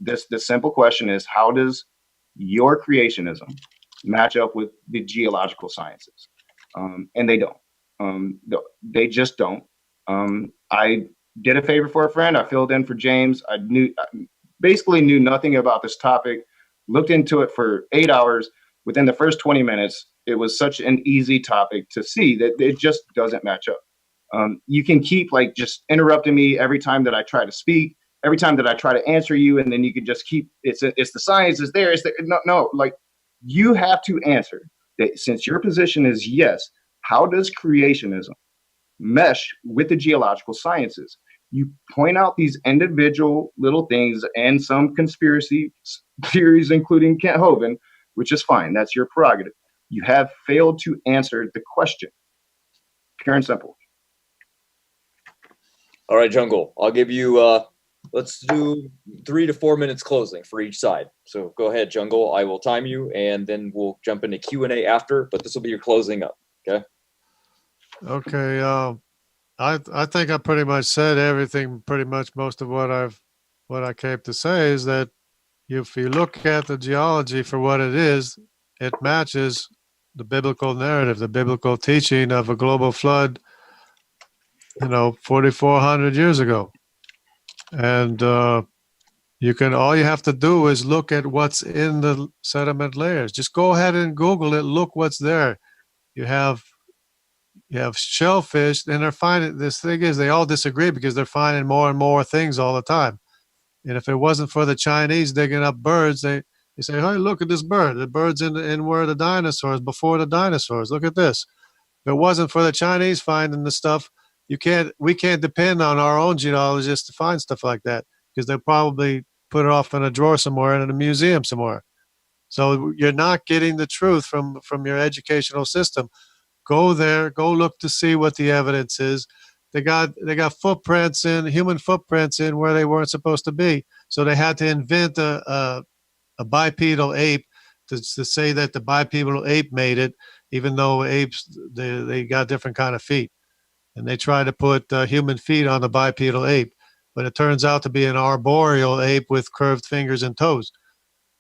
[SPEAKER 3] The simple question is, how does your creationism match up with the geological sciences? And they don't. They just don't. I did a favor for a friend. I filled in for James. I basically knew nothing about this topic. Looked into it for 8 hours. Within the first 20 minutes, it was such an easy topic to see that it just doesn't match up. You can keep just interrupting me every time that I try to speak, every time that I try to answer you, and then you can just keep it's the science is there. No, you have to answer that. Since your position is yes, how does creationism mesh with the geological sciences? You point out these individual little things and some conspiracy theories, including Kent Hovind, which is fine. That's your prerogative. You have failed to answer the question. Pure and simple.
[SPEAKER 1] All right, Jungle. I'll give you. Let's do 3 to 4 minutes closing for each side. So go ahead, Jungle. I will time you, and then we'll jump into Q&A after. But this will be your closing up. Okay.
[SPEAKER 2] Okay. I think I pretty much said everything. Pretty much most of what I came to say is that if you look at the geology for what it is, it matches the biblical narrative, the biblical teaching of a global flood, 4,400 years ago. And all you have to do is look at what's in the sediment layers. Just go ahead and Google it. Look what's there. You have shellfish, and they're finding, this thing is, they all disagree because they're finding more and more things all the time. And if it wasn't for the Chinese digging up birds, they say, hey, look at this bird. The bird's in where the dinosaurs, before the dinosaurs. Look at this. If it wasn't for the Chinese finding the stuff, we can't depend on our own geologists to find stuff like that, because they'll probably put it off in a drawer somewhere in a museum somewhere. So you're not getting the truth from your educational system. Go there, go look to see what the evidence is. They got footprints human footprints in where they weren't supposed to be. So they had to invent a bipedal ape to say that the bipedal ape made it, even though apes, they got different kind of feet. And they try to put human feet on the bipedal ape, but it turns out to be an arboreal ape with curved fingers and toes.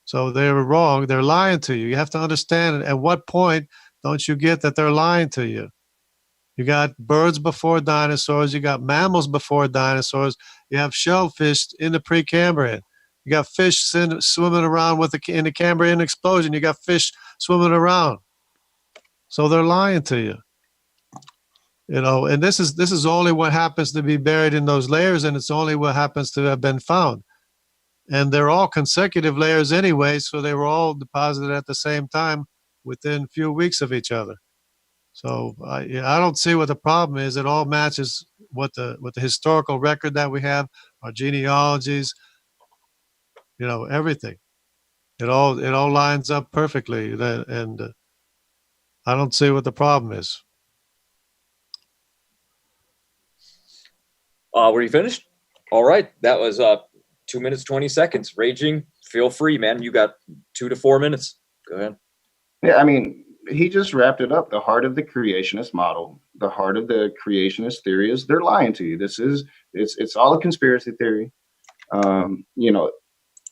[SPEAKER 2] So they were wrong. They're lying to you. You have to understand, at what point don't you get that they're lying to you? You got birds before dinosaurs. You got mammals before dinosaurs. You have shellfish in the Precambrian. You got fish swimming around in the Cambrian explosion. You got fish swimming around. So they're lying to you. And this is only what happens to be buried in those layers, and it's only what happens to have been found. And they're all consecutive layers anyway, so they were all deposited at the same time within a few weeks of each other. So I don't see what the problem is. It all matches what the historical record that we have, our genealogies, everything. It all lines up perfectly, and I don't see what the problem is.
[SPEAKER 1] Were you finished? All right, that was 2 minutes 20 seconds. Raging, feel free, man. You got 2 to 4 minutes. Go ahead.
[SPEAKER 3] Yeah, I mean, he just wrapped it up. The heart of the creationist model, the heart of the creationist theory is they're lying to you. It's all a conspiracy theory.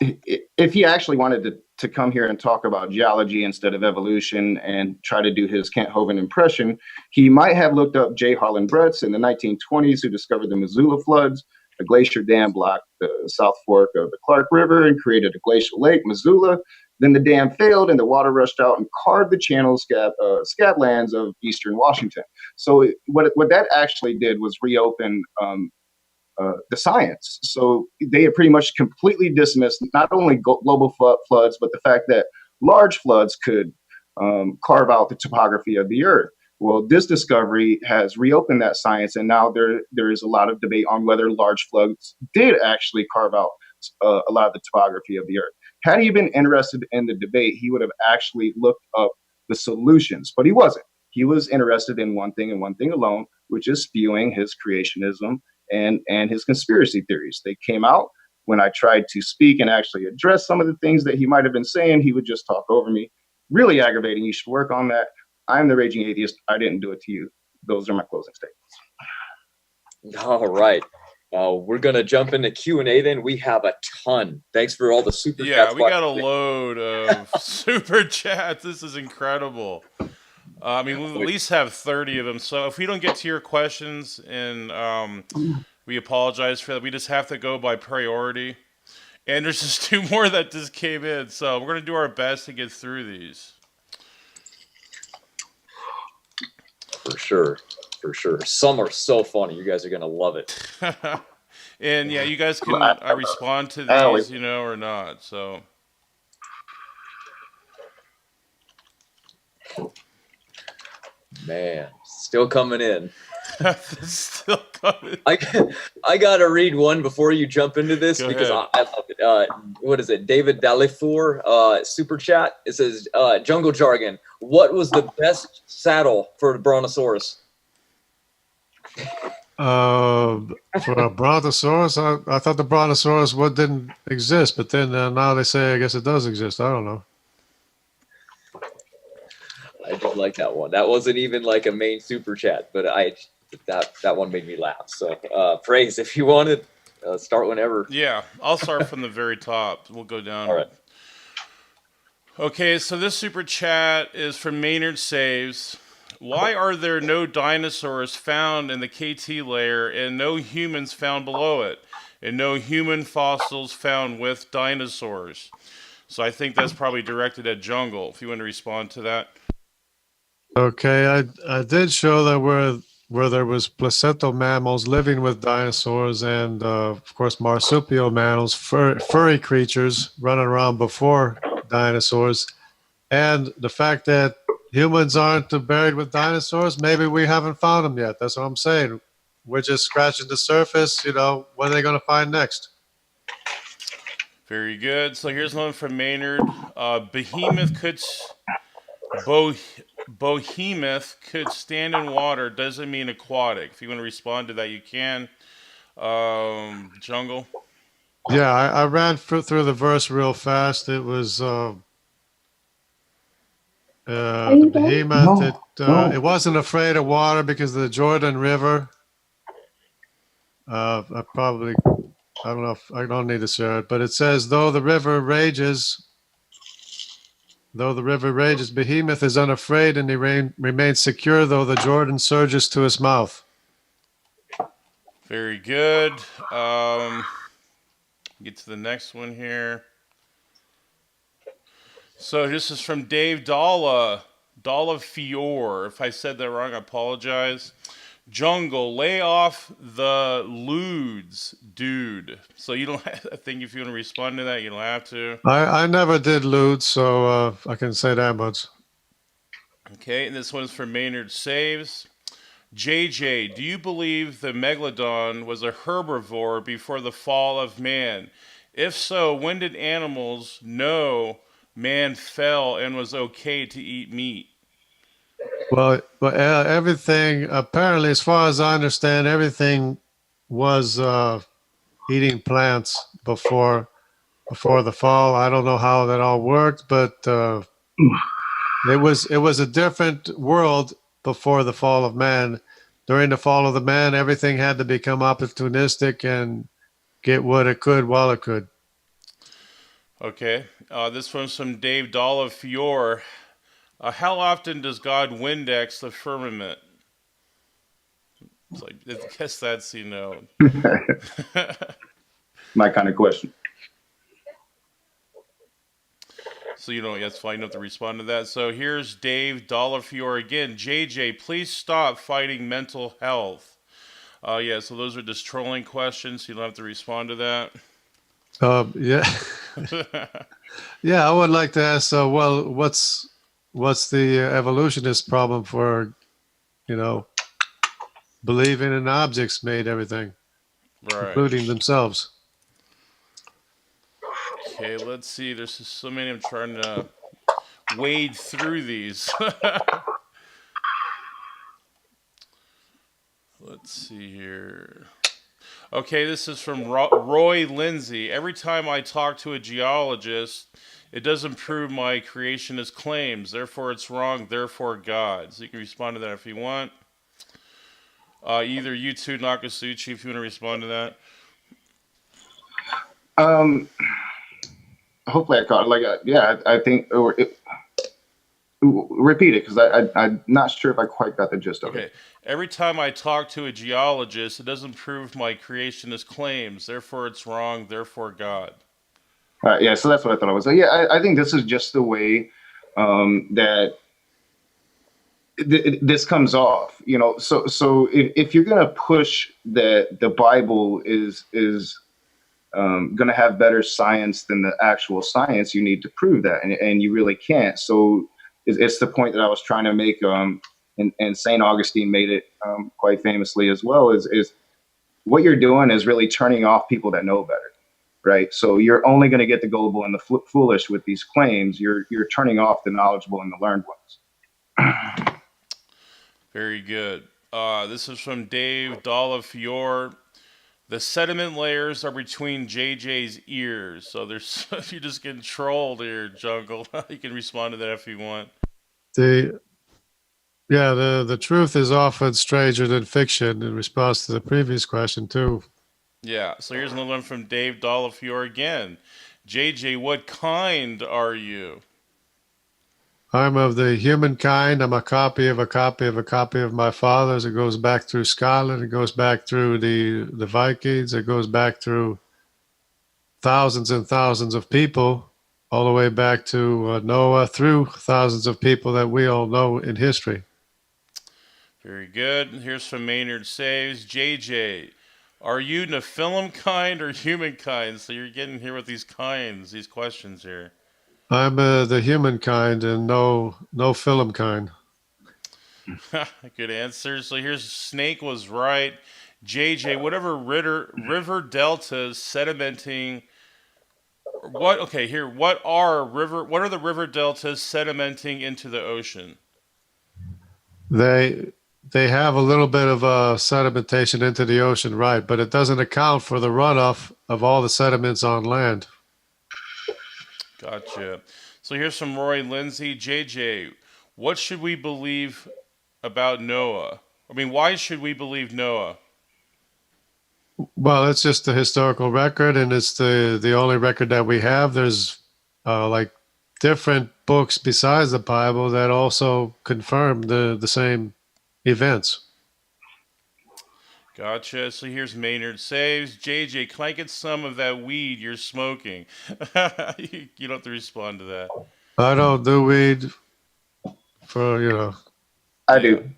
[SPEAKER 3] If he actually wanted to come here and talk about geology instead of evolution and try to do his Kent Hovind impression, he might have looked up J. Harlan Bretz in the 1920s, who discovered the Missoula floods. A glacier dam blocked the South Fork of the Clark River and created a glacial lake, Missoula. Then the dam failed and the water rushed out and carved the channel scablands of eastern Washington. So what that actually did was reopen the science. So they had pretty much completely dismissed not only global floods, but the fact that large floods could carve out the topography of the earth. Well, this discovery has reopened that science, and now there is a lot of debate on whether large floods did actually carve out a lot of the topography of the earth. Had he been interested in the debate, he would have actually looked up the solutions, but he wasn't. He was interested in one thing and one thing alone, which is spewing his creationism and his conspiracy theories. They came out when I tried to speak and actually address some of the things that he might have been saying. He would just talk over me. Really aggravating. You should work on that. I'm the Raging Atheist. I didn't do it to you. Those are my closing statements.
[SPEAKER 1] All right. We're going to jump into Q&A then. We have a ton. Thanks for all the super chats.
[SPEAKER 4] Yeah, we got a load of super chats. This is incredible. I mean, we'll at least have 30 of them. So if we don't get to your questions, and we apologize for that, we just have to go by priority. And there's just 2 more that just came in. So we're going to do our best to get through these.
[SPEAKER 1] For sure. Some are so funny. You guys are going to love it.
[SPEAKER 4] And yeah, you guys can respond to these, or not. So.
[SPEAKER 1] Man, still coming in.
[SPEAKER 4] Still coming.
[SPEAKER 1] I gotta read one before you jump into this.
[SPEAKER 4] Go
[SPEAKER 1] because
[SPEAKER 4] ahead.
[SPEAKER 1] I love it. What is it? David Dalifour, super chat. It says, Jungle Jargon, what was the best saddle for the Brontosaurus?
[SPEAKER 2] Uh, for a brontosaurus, I thought the brontosaurus didn't exist, but then now they say I guess it does exist. I don't know.
[SPEAKER 1] I did like that one. That wasn't even like a main super chat, but that one made me laugh. So praise if you want to start whenever.
[SPEAKER 4] Yeah, I'll start from the very top. We'll go down.
[SPEAKER 1] All right.
[SPEAKER 4] Okay, so this super chat is from Maynard Saves. Why are there no dinosaurs found in the KT layer and no humans found below it? And no human fossils found with dinosaurs? So I think that's probably directed at Jungle, if you want to respond to that.
[SPEAKER 2] Okay, I did show that where there was placental mammals living with dinosaurs and of course marsupial mammals, furry creatures running around before dinosaurs, and the fact that humans aren't buried with dinosaurs, maybe we haven't found them yet. That's what I'm saying. We're just scratching the surface. You know, what are they going to find next?
[SPEAKER 4] Very good. So here's one from Maynard. Behemoth could stand in water. Doesn't mean aquatic. If you want to respond to that, you can. Jungle.
[SPEAKER 2] Yeah, I ran through the verse real fast. It was the behemoth. It wasn't afraid of water because of the Jordan River. I don't know if I don't need to share it, but it says, though the river rages, behemoth is unafraid and he remains secure, though the Jordan surges to his mouth.
[SPEAKER 4] Very good. Get to the next one here. So this is from Dave Dalla Fior. If I said that wrong, I apologize. Jungle, lay off the lewds, dude. So you don't. I think if you want to respond to that, you don't have to.
[SPEAKER 2] I never did lewd, so I can say that much.
[SPEAKER 4] Okay, and this one's for Maynard Saves. JJ, do you believe the megalodon was a herbivore before the fall of man? If so, when did animals know man fell and was okay to eat meat?
[SPEAKER 2] Well, everything, apparently, as far as I understand, everything was eating plants before the fall. I don't know how that all worked, but it was a different world before the fall of man. During the fall of the man, everything had to become opportunistic and get what it could while it could.
[SPEAKER 4] Okay, this one's from Dave Dalla Fior. How often does God Windex the firmament? So I guess that's,
[SPEAKER 3] My kind of question.
[SPEAKER 4] So that's fine. You don't have to respond to that. So here's Dave Dalla Fior again. JJ, please stop fighting mental health. Yeah, so those are just trolling questions. So you don't have to respond to that.
[SPEAKER 2] Yeah. Yeah, I would like to ask, well, what's the evolutionist problem for, believing in objects made everything,
[SPEAKER 4] right,
[SPEAKER 2] including themselves?
[SPEAKER 4] Okay, let's see. There's just so many. I'm trying to wade through these. Let's see here. Okay, this is from Roy Lindsay. Every time I talk to a geologist, it doesn't prove my creationist claims. Therefore, it's wrong. Therefore, God. So you can respond to that if you want. Either you two, Nakasuchi, if you want to respond to that.
[SPEAKER 3] Hopefully I caught it. I think repeat it because I'm not sure if I quite got the gist of it.
[SPEAKER 4] Every time I talk to a geologist, it doesn't prove my creationist claims. Therefore, it's wrong. Therefore, God.
[SPEAKER 3] Yeah, so that's what I thought it was. So, yeah, I think this is just the way that this comes off. So if you're going to push that the Bible is going to have better science than the actual science, you need to prove that, and you really can't. So it's the point that I was trying to make, and St. Augustine made it quite famously as well, is what you're doing is really turning off people that know better, right? So you're only going to get the gullible and the foolish with these claims. You're turning off the knowledgeable and the learned ones.
[SPEAKER 4] Very good. This is from Dave Dalafiore. The sediment layers are between JJ's ears. So there's you're just getting trolled here, Jungle. You can respond to that if you want.
[SPEAKER 2] The the truth is often stranger than fiction in response to the previous question too.
[SPEAKER 4] Yeah, so here's another one from Dave Dalafiore again. JJ, what kind are you?
[SPEAKER 2] I'm of the humankind. I'm a copy of a copy of a copy of my father's. It goes back through Scotland. It goes back through the Vikings. It goes back through thousands and thousands of people, all the way back to Noah, through thousands of people that we all know in history.
[SPEAKER 4] Very good. Here's from Maynard Saves. JJ, are you Nephilim kind or humankind? So you're getting here with these kinds, these questions here.
[SPEAKER 2] I'm the humankind and no film kind.
[SPEAKER 4] Good answer. So here's Snake was right. JJ, whatever river deltas sedimenting. What? Okay, here. What are the river deltas sedimenting into the ocean?
[SPEAKER 2] They have a little bit of sedimentation into the ocean, right? But it doesn't account for the runoff of all the sediments on land.
[SPEAKER 4] Gotcha. So here's from Roy Lindsay. JJ, what should we believe about Noah? I mean, why should we believe Noah?
[SPEAKER 2] Well, it's just the historical record, and it's the only record that we have. There's like different books besides the Bible that also confirm the same events.
[SPEAKER 4] Gotcha. So here's Maynard Saves. JJ, can I get some of that weed you're smoking? You don't have to respond to that.
[SPEAKER 2] I don't do weed for,
[SPEAKER 3] I do.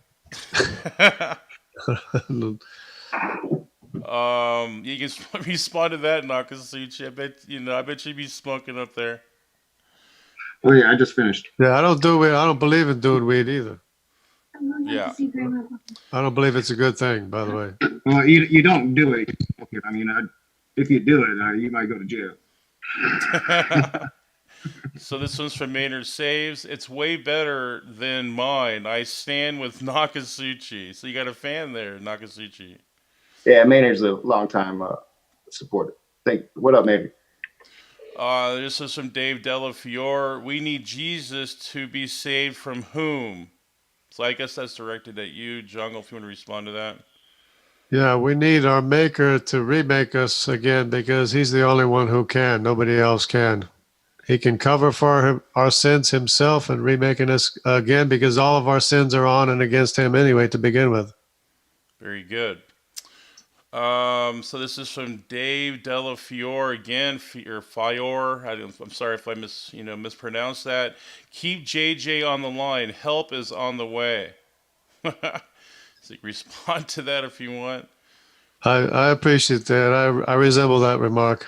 [SPEAKER 4] You can respond to that, Nakasuchi. I bet you'd be smoking up there.
[SPEAKER 3] Oh yeah, I just finished.
[SPEAKER 2] Yeah, I don't do weed. I don't believe in doing weed either.
[SPEAKER 4] Yeah.
[SPEAKER 2] I don't believe it's a good thing, by the way.
[SPEAKER 3] Well, you don't do it. Okay, I mean, if you do it, you might go to jail.
[SPEAKER 4] So this one's from Maynard Saves. It's way better than mine. I stand with Nakasuchi. So you got a fan there, Nakasuchi.
[SPEAKER 3] Yeah, Maynard's a long time supporter. What up, Maynard?
[SPEAKER 4] This is from Dave Delafiore. We need Jesus to be saved from whom? So I guess that's directed at you, Jungle, if you want to respond to that.
[SPEAKER 2] Yeah, we need our maker to remake us again because he's the only one who can. Nobody else can. He can cover for our sins himself and remaking us again because all of our sins are on and against him anyway to begin with.
[SPEAKER 4] Very good. So this is from Dave Delafiore again, or Fiore. I'm sorry if I mispronounced that. Keep JJ on the line. Help is on the way. So you can respond to that if you want.
[SPEAKER 2] I appreciate that. I resemble that remark.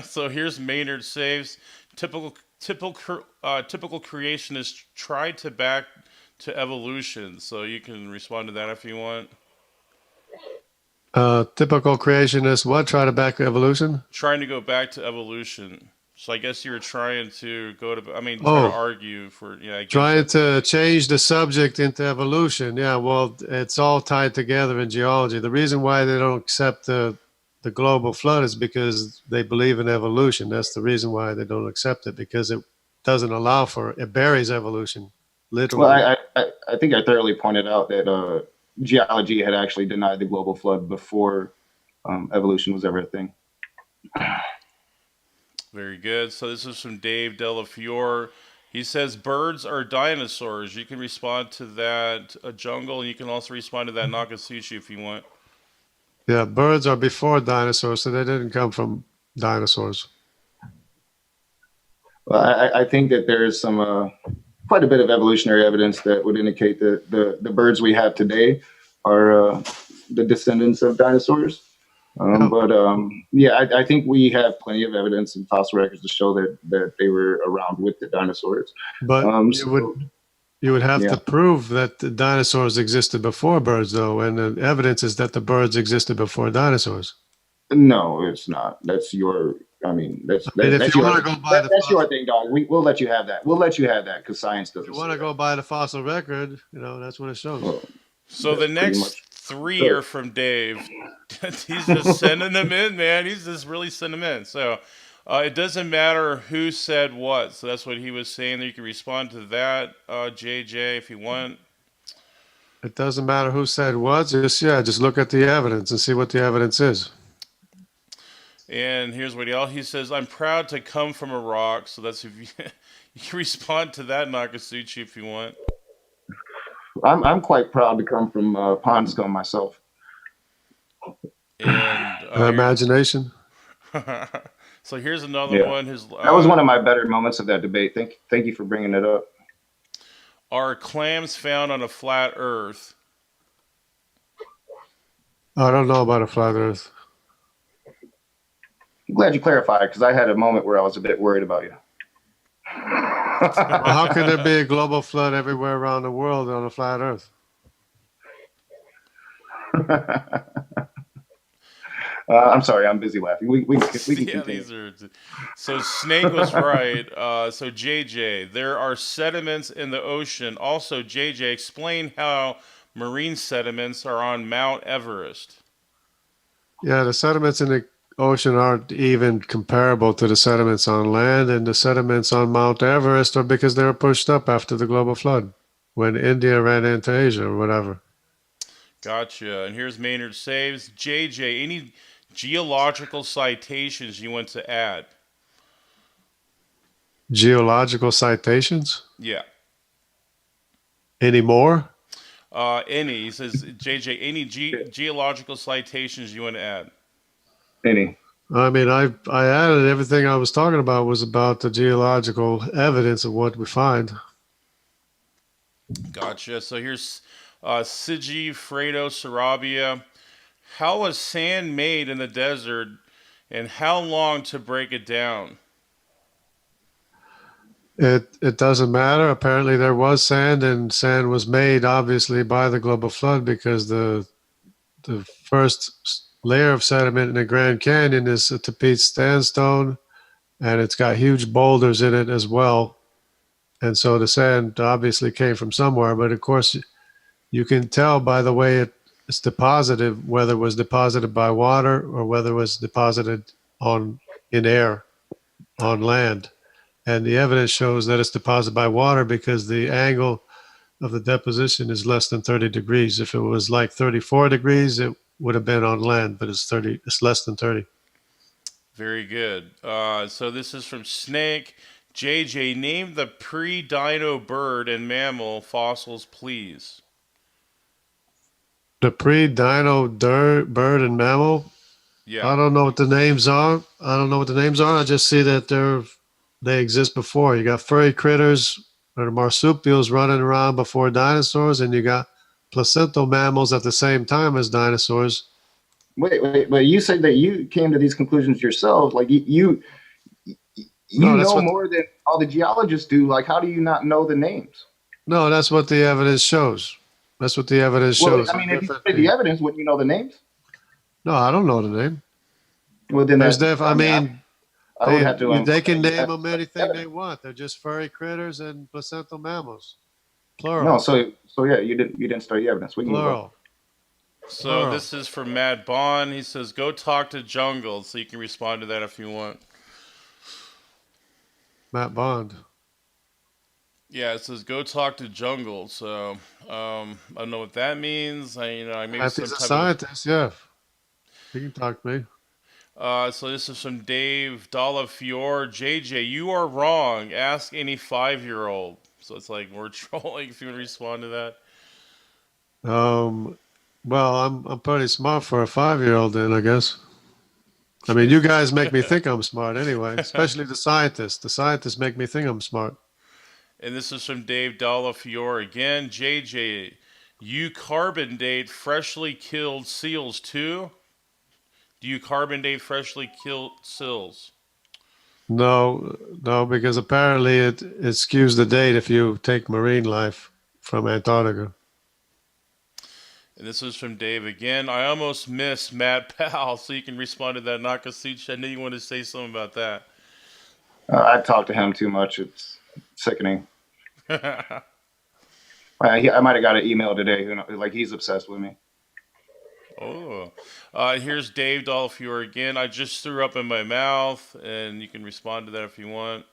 [SPEAKER 4] So here's Maynard Saves. Typical creationists try to back to evolution. So you can respond to that if you want.
[SPEAKER 2] Typical creationist, what? Try to back evolution?
[SPEAKER 4] Trying to go back to evolution. So I guess you were trying to trying to argue for,
[SPEAKER 2] trying to change the subject into evolution. Yeah, well, it's all tied together in geology. The reason why they don't accept the global flood is because they believe in evolution. That's the reason why they don't accept it, because it doesn't allow for it, buries evolution, literally.
[SPEAKER 3] Well, I think I thoroughly pointed out that geology had actually denied the global flood before evolution was ever a thing.
[SPEAKER 4] Very good. So this is from Dave Delafiore. He says birds are dinosaurs. You can respond to that, Jungle, and you can also respond to that, Nakasuchi, if you want.
[SPEAKER 2] Yeah, birds are before dinosaurs, so they didn't come from dinosaurs.
[SPEAKER 3] Well, I think that there is some quite a bit of evolutionary evidence that would indicate that the birds we have today are the descendants of dinosaurs. I think we have plenty of evidence and fossil records to show that they were around with the dinosaurs.
[SPEAKER 2] But you would have to prove that the dinosaurs existed before birds, though, and the evidence is that the birds existed before dinosaurs.
[SPEAKER 3] No, it's not. That's your I mean, that's
[SPEAKER 2] I mean, if
[SPEAKER 3] that's
[SPEAKER 2] you
[SPEAKER 3] your
[SPEAKER 2] want to go by the
[SPEAKER 3] that's your
[SPEAKER 2] fossil,
[SPEAKER 3] thing, dog. We'll let you have that. We'll let you have that because science
[SPEAKER 2] if you
[SPEAKER 3] doesn't
[SPEAKER 2] want
[SPEAKER 3] say
[SPEAKER 2] to
[SPEAKER 3] that.
[SPEAKER 2] go by the fossil record, that's what it shows.
[SPEAKER 3] Well,
[SPEAKER 4] So the
[SPEAKER 3] that's pretty
[SPEAKER 4] next
[SPEAKER 3] much
[SPEAKER 4] three
[SPEAKER 3] true.
[SPEAKER 4] are from Dave. He's just sending them in, man. He's just really sending them in. So it doesn't matter who said what. So that's what he was saying. You can respond to that, JJ, if you want.
[SPEAKER 2] It doesn't matter who said what. Just look at the evidence and see what the evidence is.
[SPEAKER 4] And here's what he says. I'm proud to come from a rock. So that's if you, you can respond to that, Nakasuchi, if you want.
[SPEAKER 3] I'm quite proud to come from Pond Scum myself.
[SPEAKER 4] And
[SPEAKER 2] Imagination.
[SPEAKER 4] so here's another
[SPEAKER 3] Yeah,
[SPEAKER 4] one. His
[SPEAKER 3] that was one of my better moments of that debate. Thank you for bringing it up.
[SPEAKER 4] Are clams found on a flat Earth?
[SPEAKER 2] I don't know about a flat Earth.
[SPEAKER 3] I'm glad you clarified because I had a moment where I was a bit worried about you.
[SPEAKER 2] Well, how can there be a global flood everywhere around the world on a flat Earth?
[SPEAKER 3] I'm sorry, I'm busy laughing. We can
[SPEAKER 4] Yeah,
[SPEAKER 3] continue.
[SPEAKER 4] these are. So Snake was right. So JJ, there are sediments in the ocean. Also, JJ, explain how marine sediments are on Mount Everest.
[SPEAKER 2] Yeah, the sediments in the ocean aren't even comparable to the sediments on land, and the sediments on Mount Everest are because they were pushed up after the global flood when India ran into Asia or whatever.
[SPEAKER 4] Gotcha. And here's Maynard Saves. JJ, any geological citations you want to add?
[SPEAKER 2] Geological citations?
[SPEAKER 4] Yeah.
[SPEAKER 2] Any more?
[SPEAKER 4] Any. He says, JJ, any geological citations you want to add?
[SPEAKER 3] Any.
[SPEAKER 2] I mean, I added everything I was talking about was about the geological evidence of what we find.
[SPEAKER 4] Gotcha. So here's Sigi Fredo Sarabia. How was sand made in the desert, and how long to break it down?
[SPEAKER 2] It doesn't matter. Apparently, there was sand, and sand was made obviously by the global flood because the first layer of sediment in the Grand Canyon is a Tapete sandstone, and it's got huge boulders in it as well. And so the sand obviously came from somewhere, but of course you can tell by the way it's deposited whether it was deposited by water or whether it was deposited in air on land. And the evidence shows that it's deposited by water because the angle of the deposition is less than 30 degrees. If it was like 34 degrees, it would have been on land, but it's less than 30.
[SPEAKER 4] Very good. So this is from Snake. JJ, name the pre-dino bird and mammal fossils, please.
[SPEAKER 2] The pre-dino bird and mammal,
[SPEAKER 4] Yeah.
[SPEAKER 2] I don't know what the names are. I just see that they exist before. You got furry critters or marsupials running around before dinosaurs, and you got placental mammals at the same time as dinosaurs.
[SPEAKER 3] Wait. You said that you came to these conclusions yourself. Like you
[SPEAKER 2] No, that's
[SPEAKER 3] know
[SPEAKER 2] what
[SPEAKER 3] more than all the geologists do. Like, how do you not know the names?
[SPEAKER 2] no, that's what the evidence shows. That's what the evidence
[SPEAKER 3] Well,
[SPEAKER 2] shows.
[SPEAKER 3] I mean, if you studied the evidence, wouldn't you know the names?
[SPEAKER 2] No, I don't know the name.
[SPEAKER 3] Well, then
[SPEAKER 2] I mean,
[SPEAKER 3] I would have to.
[SPEAKER 2] they can name them anything they want. They're just furry critters and placental mammals. Plural.
[SPEAKER 3] No, so yeah, you didn't study the evidence. We can move on.
[SPEAKER 2] Plural.
[SPEAKER 4] So this is from Matt Bond. He says, "Go talk to Jungle." So you can respond to that if you want.
[SPEAKER 2] Matt Bond.
[SPEAKER 4] Yeah, it says, "Go talk to Jungle." So I don't know what that means. I maybe
[SPEAKER 2] If
[SPEAKER 4] some
[SPEAKER 2] he's a
[SPEAKER 4] type
[SPEAKER 2] scientist, yeah. He can talk to me.
[SPEAKER 4] So this is from Dave Dalafiore. JJ, you are wrong. Ask any 5-year-old. So it's like we're trolling. If you want to respond to that.
[SPEAKER 2] Well, I'm pretty smart for a 5-year-old then, I guess. I mean, you guys make me think I'm smart anyway, especially the scientists. The scientists make me think I'm smart.
[SPEAKER 4] And this is from Dave Dalafiore again. JJ, you carbon date freshly killed seals too? Do you carbon date freshly killed seals?
[SPEAKER 2] No, because apparently it skews the date if you take marine life from Antarctica.
[SPEAKER 4] And this is from Dave again. I almost missed Matt Powell, so you can respond to that. Nakasuchi, I knew you wanted to say something about that.
[SPEAKER 3] I talk to him too much. It's sickening. I might have got an email today. Like he's obsessed with me.
[SPEAKER 4] Oh, here's Dave Dolfior again. I just threw up in my mouth, and you can respond to that if you want.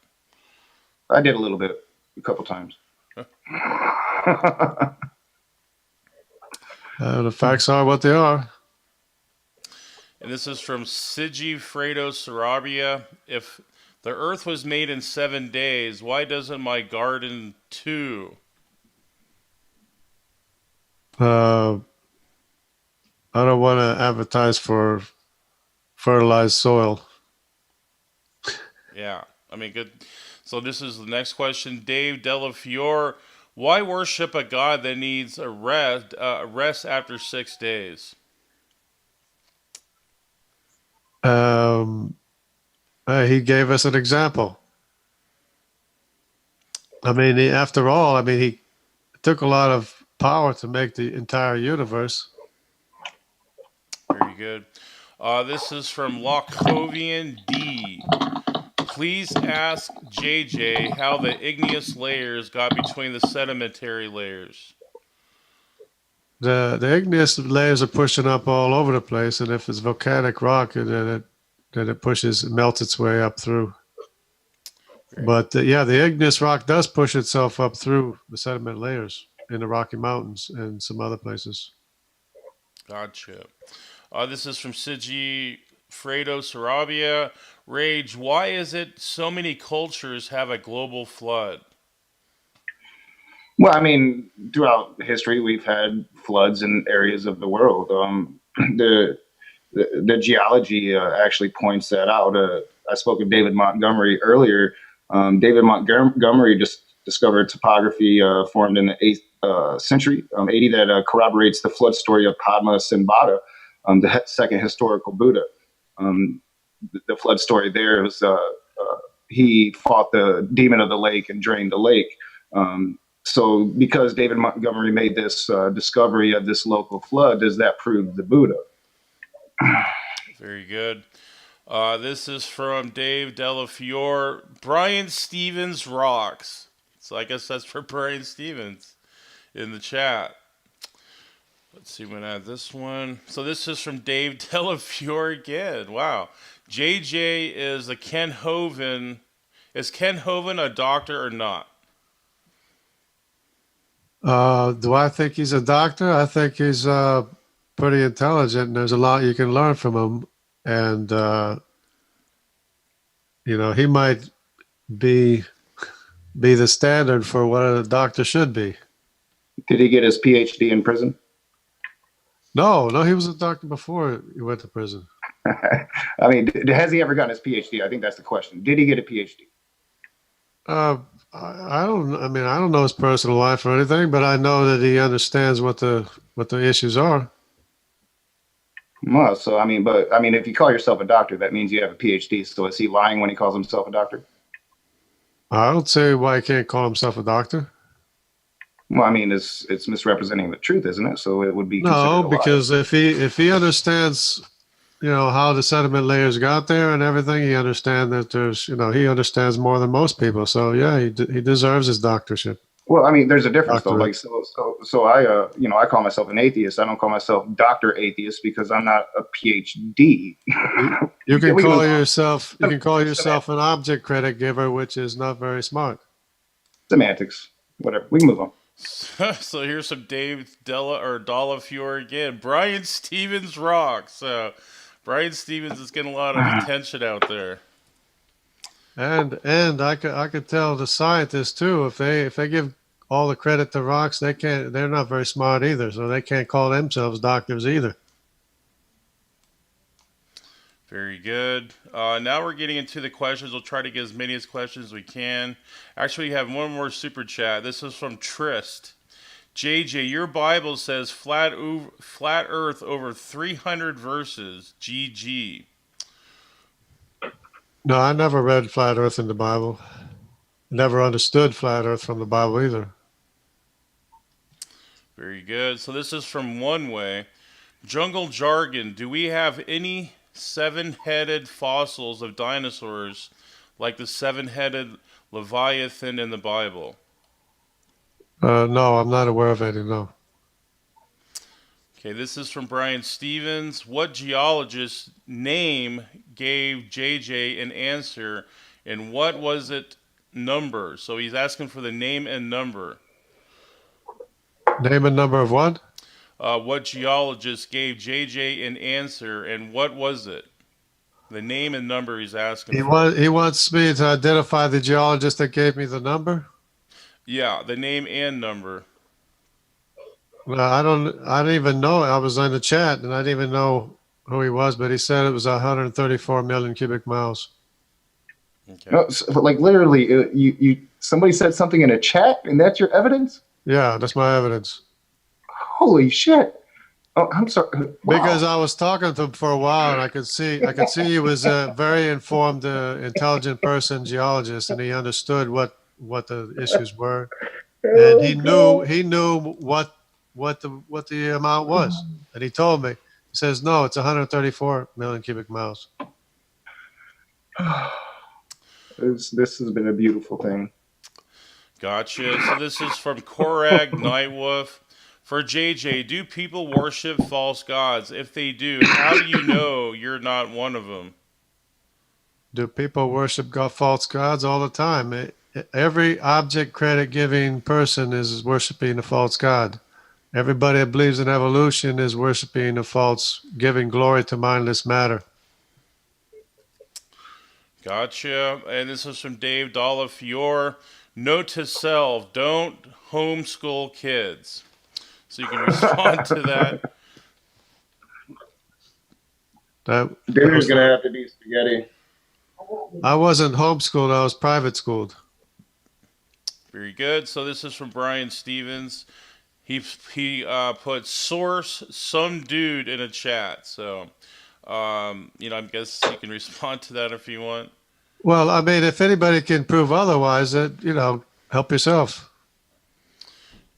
[SPEAKER 3] I did a little bit, a couple times.
[SPEAKER 2] The facts are what they are.
[SPEAKER 4] And this is from Sigifredo Sarabia. If the earth was made in 7 days, why doesn't my garden too?
[SPEAKER 2] I don't want to advertise for fertilized soil.
[SPEAKER 4] Yeah, I mean, good. So this is the next question. Dave Delafiore, why worship a God that needs a rest after 6 days?
[SPEAKER 2] He gave us an example. I mean, after all, he took a lot of power to make the entire universe.
[SPEAKER 4] Very good. This is from Lockovian D. Please ask JJ how the igneous layers got between the sedimentary layers.
[SPEAKER 2] The igneous layers are pushing up all over the place, and if it's volcanic rock, then it melts its way up through.
[SPEAKER 4] Great.
[SPEAKER 2] But the igneous rock does push itself up through the sediment layers in the Rocky Mountains and some other places.
[SPEAKER 4] Gotcha. This is from Sigifredo Sarabia. Rage, why is it so many cultures have a global flood?
[SPEAKER 3] Well, throughout history, we've had floods in areas of the world. The geology actually points that out. I spoke of David Montgomery earlier. David Montgomery just discovered topography formed in the 8th century AD that corroborates the flood story of Padma Simbhata, the second historical Buddha. The flood story there was he fought the demon of the lake and drained the lake. So because David Montgomery made this discovery of this local flood, does that prove the Buddha?
[SPEAKER 4] Very good. This is from Dave Delafiore. Brian Stevens rocks. So I guess that's for Brian Stevens in the chat. Let's see when I add this one. So this is from Dave Delafiore again. Wow. JJ is a Ken Hovind. Is Ken Hovind a doctor or not?
[SPEAKER 2] Do I think he's a doctor? I think he's pretty intelligent, and there's a lot you can learn from him. And he might be the standard for what a doctor should be.
[SPEAKER 3] Did he get his PhD in prison?
[SPEAKER 2] No, he was a doctor before he went to prison.
[SPEAKER 3] Has he ever gotten his PhD? I think that's the question. Did he get a PhD?
[SPEAKER 2] I don't know his personal life or anything, but I know that he understands what the issues are.
[SPEAKER 3] Well, so if you call yourself a doctor, that means you have a PhD. So is he lying when he calls himself a doctor?
[SPEAKER 2] I don't see why he can't call himself a doctor.
[SPEAKER 3] Well, it's misrepresenting the truth, isn't it? So it would be
[SPEAKER 2] no, because if he understands, how the sediment layers got there and everything, he understands that he understands more than most people. So yeah, he deserves his doctorship.
[SPEAKER 3] Well, there's a difference though. Like, so I call myself an atheist. I don't call myself Dr. Atheist because I'm not a PhD.
[SPEAKER 2] You can call yourself an object credit giver, which is not very smart.
[SPEAKER 3] Semantics, whatever. We can move on.
[SPEAKER 4] So here's some Dave Delafiore again. Brian Stevens rocks. So Brian Stevens is getting a lot of attention out there.
[SPEAKER 2] And I could tell the scientists too, if they give all the credit to rocks, they're not very smart either, so they can't call themselves doctors either.
[SPEAKER 4] Very good. Now we're getting into the questions. We'll try to get as many as questions as we can. Actually, we have one more super chat. This is from Trist. JJ, your Bible says flat Earth over 300 verses. GG.
[SPEAKER 2] No, I never read flat Earth in the Bible. Never understood flat Earth from the Bible either.
[SPEAKER 4] Very good. So this is from One Way. Jungle Jargon. Do we have any seven-headed fossils of dinosaurs like the seven-headed Leviathan in the Bible?
[SPEAKER 2] No, I'm not aware of any. No.
[SPEAKER 4] Okay, this is from Brian Stevens. What geologist name gave JJ an answer, and what was it number? So he's asking for the name and number.
[SPEAKER 2] Name and number of what?
[SPEAKER 4] What geologist gave JJ an answer, and what was it? The name and number he's asking for.
[SPEAKER 2] He wants me to identify the geologist that gave me the number.
[SPEAKER 4] Yeah, the name and number.
[SPEAKER 2] Well, I don't even know. I was in the chat and I didn't even know who he was, but he said it was 134 million cubic miles.
[SPEAKER 4] Okay.
[SPEAKER 3] No, like literally, somebody said something in a chat, and that's your evidence?
[SPEAKER 2] Yeah, that's my evidence.
[SPEAKER 3] Holy shit! Oh, I'm sorry. Wow.
[SPEAKER 2] Because I was talking to him for a while, and I could see he was a very informed, intelligent person, geologist, and he understood what the issues were, and he knew what the amount was, and he told me. He says, no, it's 134 million cubic miles.
[SPEAKER 3] This has been a beautiful thing.
[SPEAKER 4] Gotcha. So this is from Korag Nightwolf. For JJ, do people worship false gods? If they do, how do you know you're not one of them?
[SPEAKER 2] Do people worship false gods all the time? Every object credit giving person is worshiping a false god. Everybody that believes in evolution is worshiping a false, giving glory to mindless matter.
[SPEAKER 4] Gotcha. And this is from Dave Dalafiore. Note to self, don't homeschool kids. So you can respond to that.
[SPEAKER 3] Dinner's going to have to be spaghetti.
[SPEAKER 2] I wasn't homeschooled. I was private schooled.
[SPEAKER 4] Very good. So this is from Brian Stevens. He put source some dude in a chat. So, I guess you can respond to that if you want.
[SPEAKER 2] Well, I mean, if anybody can prove otherwise, help yourself.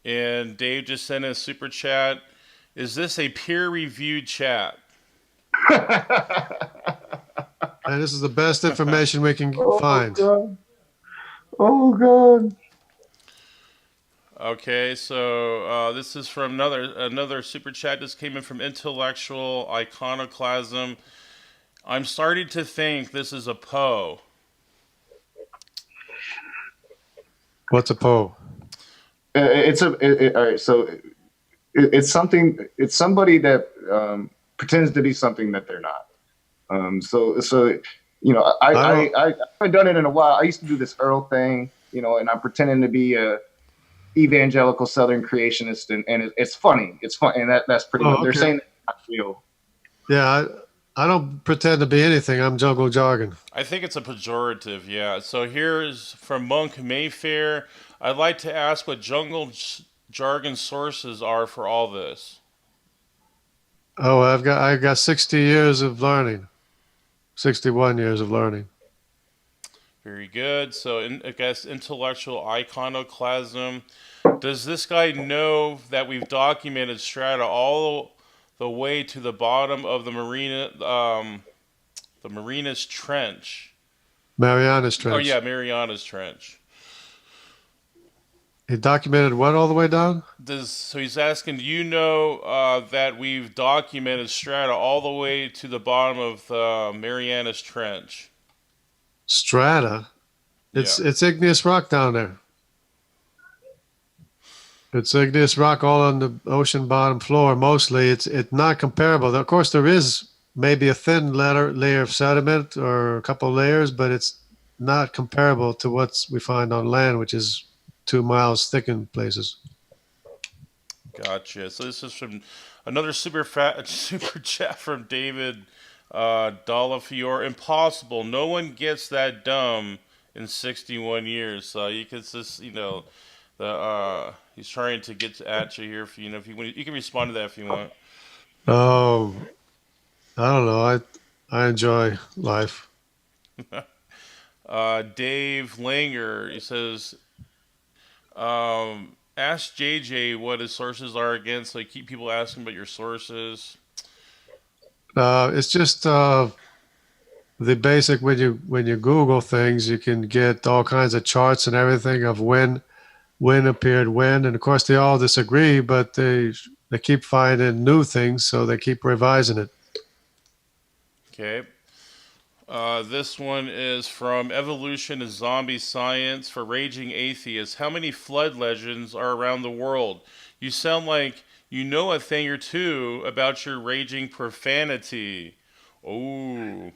[SPEAKER 4] And Dave just sent a super chat. Is this a peer-reviewed chat?
[SPEAKER 2] And this is the best information we can find.
[SPEAKER 3] God. Oh, God.
[SPEAKER 4] Okay, so this is from another super chat. This came in from Intellectual Iconoclasm. I'm starting to think this is a Poe.
[SPEAKER 2] What's a Poe?
[SPEAKER 3] All right. So it's something. It's somebody that pretends to be something that they're not. So I haven't done it in a while. I used to do this Earl thing, and I'm pretending to be a evangelical Southern creationist, and it's funny. It's fun, and that's pretty much. Okay. They're saying it's not real.
[SPEAKER 2] Yeah, I don't pretend to be anything. I'm Jungle Jargon.
[SPEAKER 4] I think it's a pejorative. Yeah. So here's from Monk Mayfair. I'd like to ask what Jungle Jargon sources are for all this.
[SPEAKER 2] Oh, I got 60 years of learning. 61 years of learning.
[SPEAKER 4] Very good. So, I guess Intellectual Iconoclasm. Does this guy know that we've documented strata all the way to the bottom of the Marianas Trench?
[SPEAKER 2] Marianas Trench.
[SPEAKER 4] Oh yeah, Marianas Trench.
[SPEAKER 2] He documented what all the way down?
[SPEAKER 4] So he's asking, do you know that we've documented strata all the way to the bottom of the Marianas Trench?
[SPEAKER 2] Strata? It's igneous rock down there. It's igneous rock all on the ocean bottom floor. Mostly, it's not comparable. Of course, there is maybe a thin layer of sediment or a couple layers, but it's not comparable to what we find on land, which is 2 miles thick in places.
[SPEAKER 4] Gotcha. So this is from another super chat from David Dalafiore. Impossible. No one gets that dumb in 61 years. So you can just, he's trying to get at you here. If you can respond to that if you want.
[SPEAKER 2] Oh, I don't know. I enjoy life.
[SPEAKER 4] Dave Langer, he says, Ask JJ what his sources are again, so I keep people asking about your sources.
[SPEAKER 2] It's just the basic when you Google things, you can get all kinds of charts and everything of when appeared when, and of course they all disagree, but they keep finding new things, so they keep revising it.
[SPEAKER 4] Okay. This one is from Evolution to Zombie Science for Raging Atheists. How many flood legends are around the world? You sound like you know a thing or two about your raging profanity. Oh.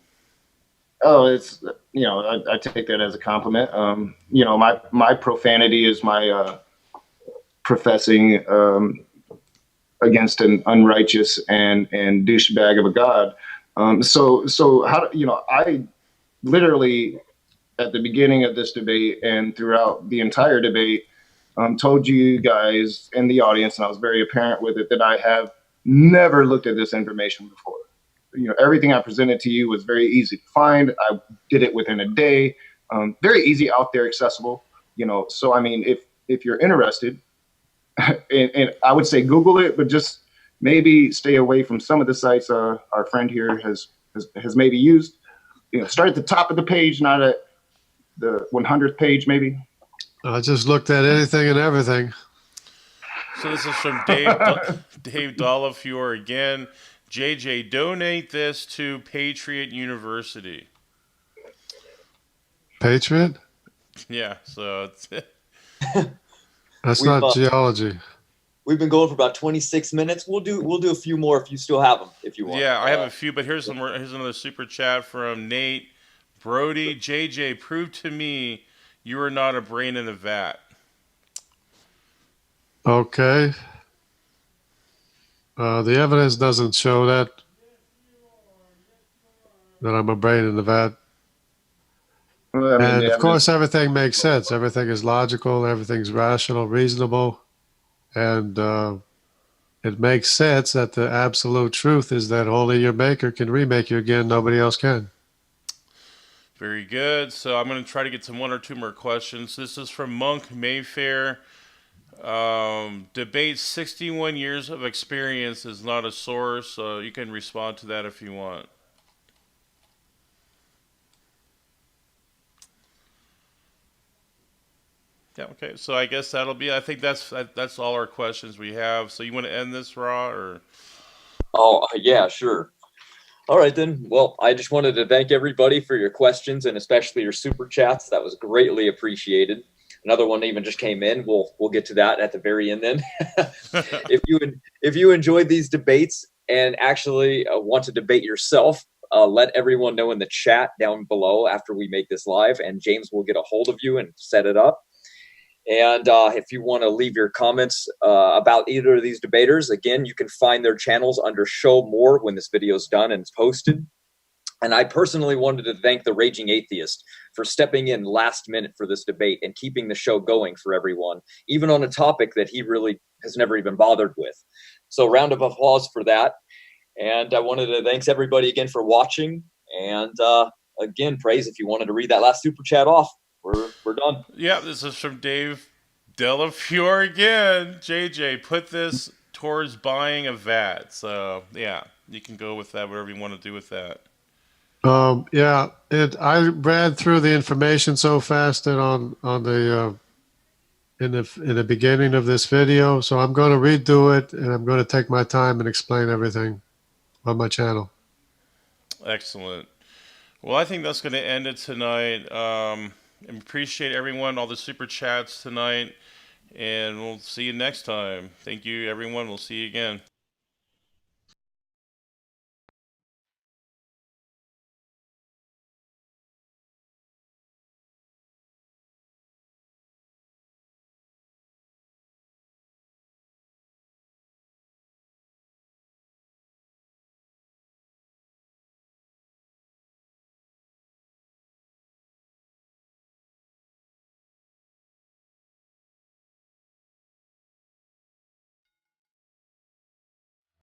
[SPEAKER 3] Oh, it's I take that as a compliment. My profanity is my professing against an unrighteous and douchebag of a god. So how I literally at the beginning of this debate and throughout the entire debate told you guys in the audience, and I was very apparent with it, that I have never looked at this information before. Everything I presented to you was very easy to find. I did it within a day. Very easy, out there, accessible. So I mean, if you're interested, and I would say Google it, but just maybe stay away from some of the sites our friend here has maybe used. Start at the top of the page, not at the 100th page, maybe.
[SPEAKER 2] I just looked at anything and everything.
[SPEAKER 4] So this is from Dave Delafiore again. JJ, donate this to Patriot University.
[SPEAKER 2] Patriot?
[SPEAKER 4] Yeah, so it's
[SPEAKER 2] That's not geology.
[SPEAKER 1] We've been going for about 26 minutes. We'll do a few more if you still have them, if you want.
[SPEAKER 4] Yeah, I have a few, but here's another super chat from Nate Brody. JJ, prove to me you are not a brain in a vat.
[SPEAKER 2] Okay. The evidence doesn't show that I'm a brain in the vat.
[SPEAKER 3] Well, I mean,
[SPEAKER 2] And of course, everything makes sense. Everything is logical. Everything's rational, reasonable. And it makes sense that the absolute truth is that only your maker can remake you again. Nobody else can.
[SPEAKER 4] Very good. So I'm going to try to get to one or two more questions. This is from Monk Mayfair. Debate 61 years of experience is not a source, so you can respond to that if you want. Yeah, okay. So I guess that'll be. I think that's all our questions we have. So you want to end this, Raw, or?
[SPEAKER 1] Oh, yeah, sure. All right, then. Well, I just wanted to thank everybody for your questions and especially your super chats. That was greatly appreciated. Another one even just came in. We'll get to that at the very end then. If you enjoyed these debates and actually want to debate yourself, let everyone know in the chat down below after we make this live, and James will get a hold of you and set it up. And if you want to leave your comments about either of these debaters, again, you can find their channels under Show More when this video is done and it's posted. And I personally wanted to thank the Raging Atheist for stepping in last minute for this debate and keeping the show going for everyone, even on a topic that he really has never even bothered with. So round of applause for that. And I wanted to thanks everybody again for watching. And again, praise if you wanted to read that last super chat off. We're done.
[SPEAKER 4] Yeah, this is from Dave Delafiore again. JJ, put this towards buying a vat. So yeah, you can go with that, whatever you want to do with that.
[SPEAKER 2] Yeah, I read through the information so fast and on the in the beginning of this video, so I'm going to redo it and I'm going to take my time and explain everything on my channel.
[SPEAKER 4] Excellent. Well, I think that's going to end it tonight. Appreciate everyone, all the super chats tonight, and we'll see you next time. Thank you, everyone. We'll see you again.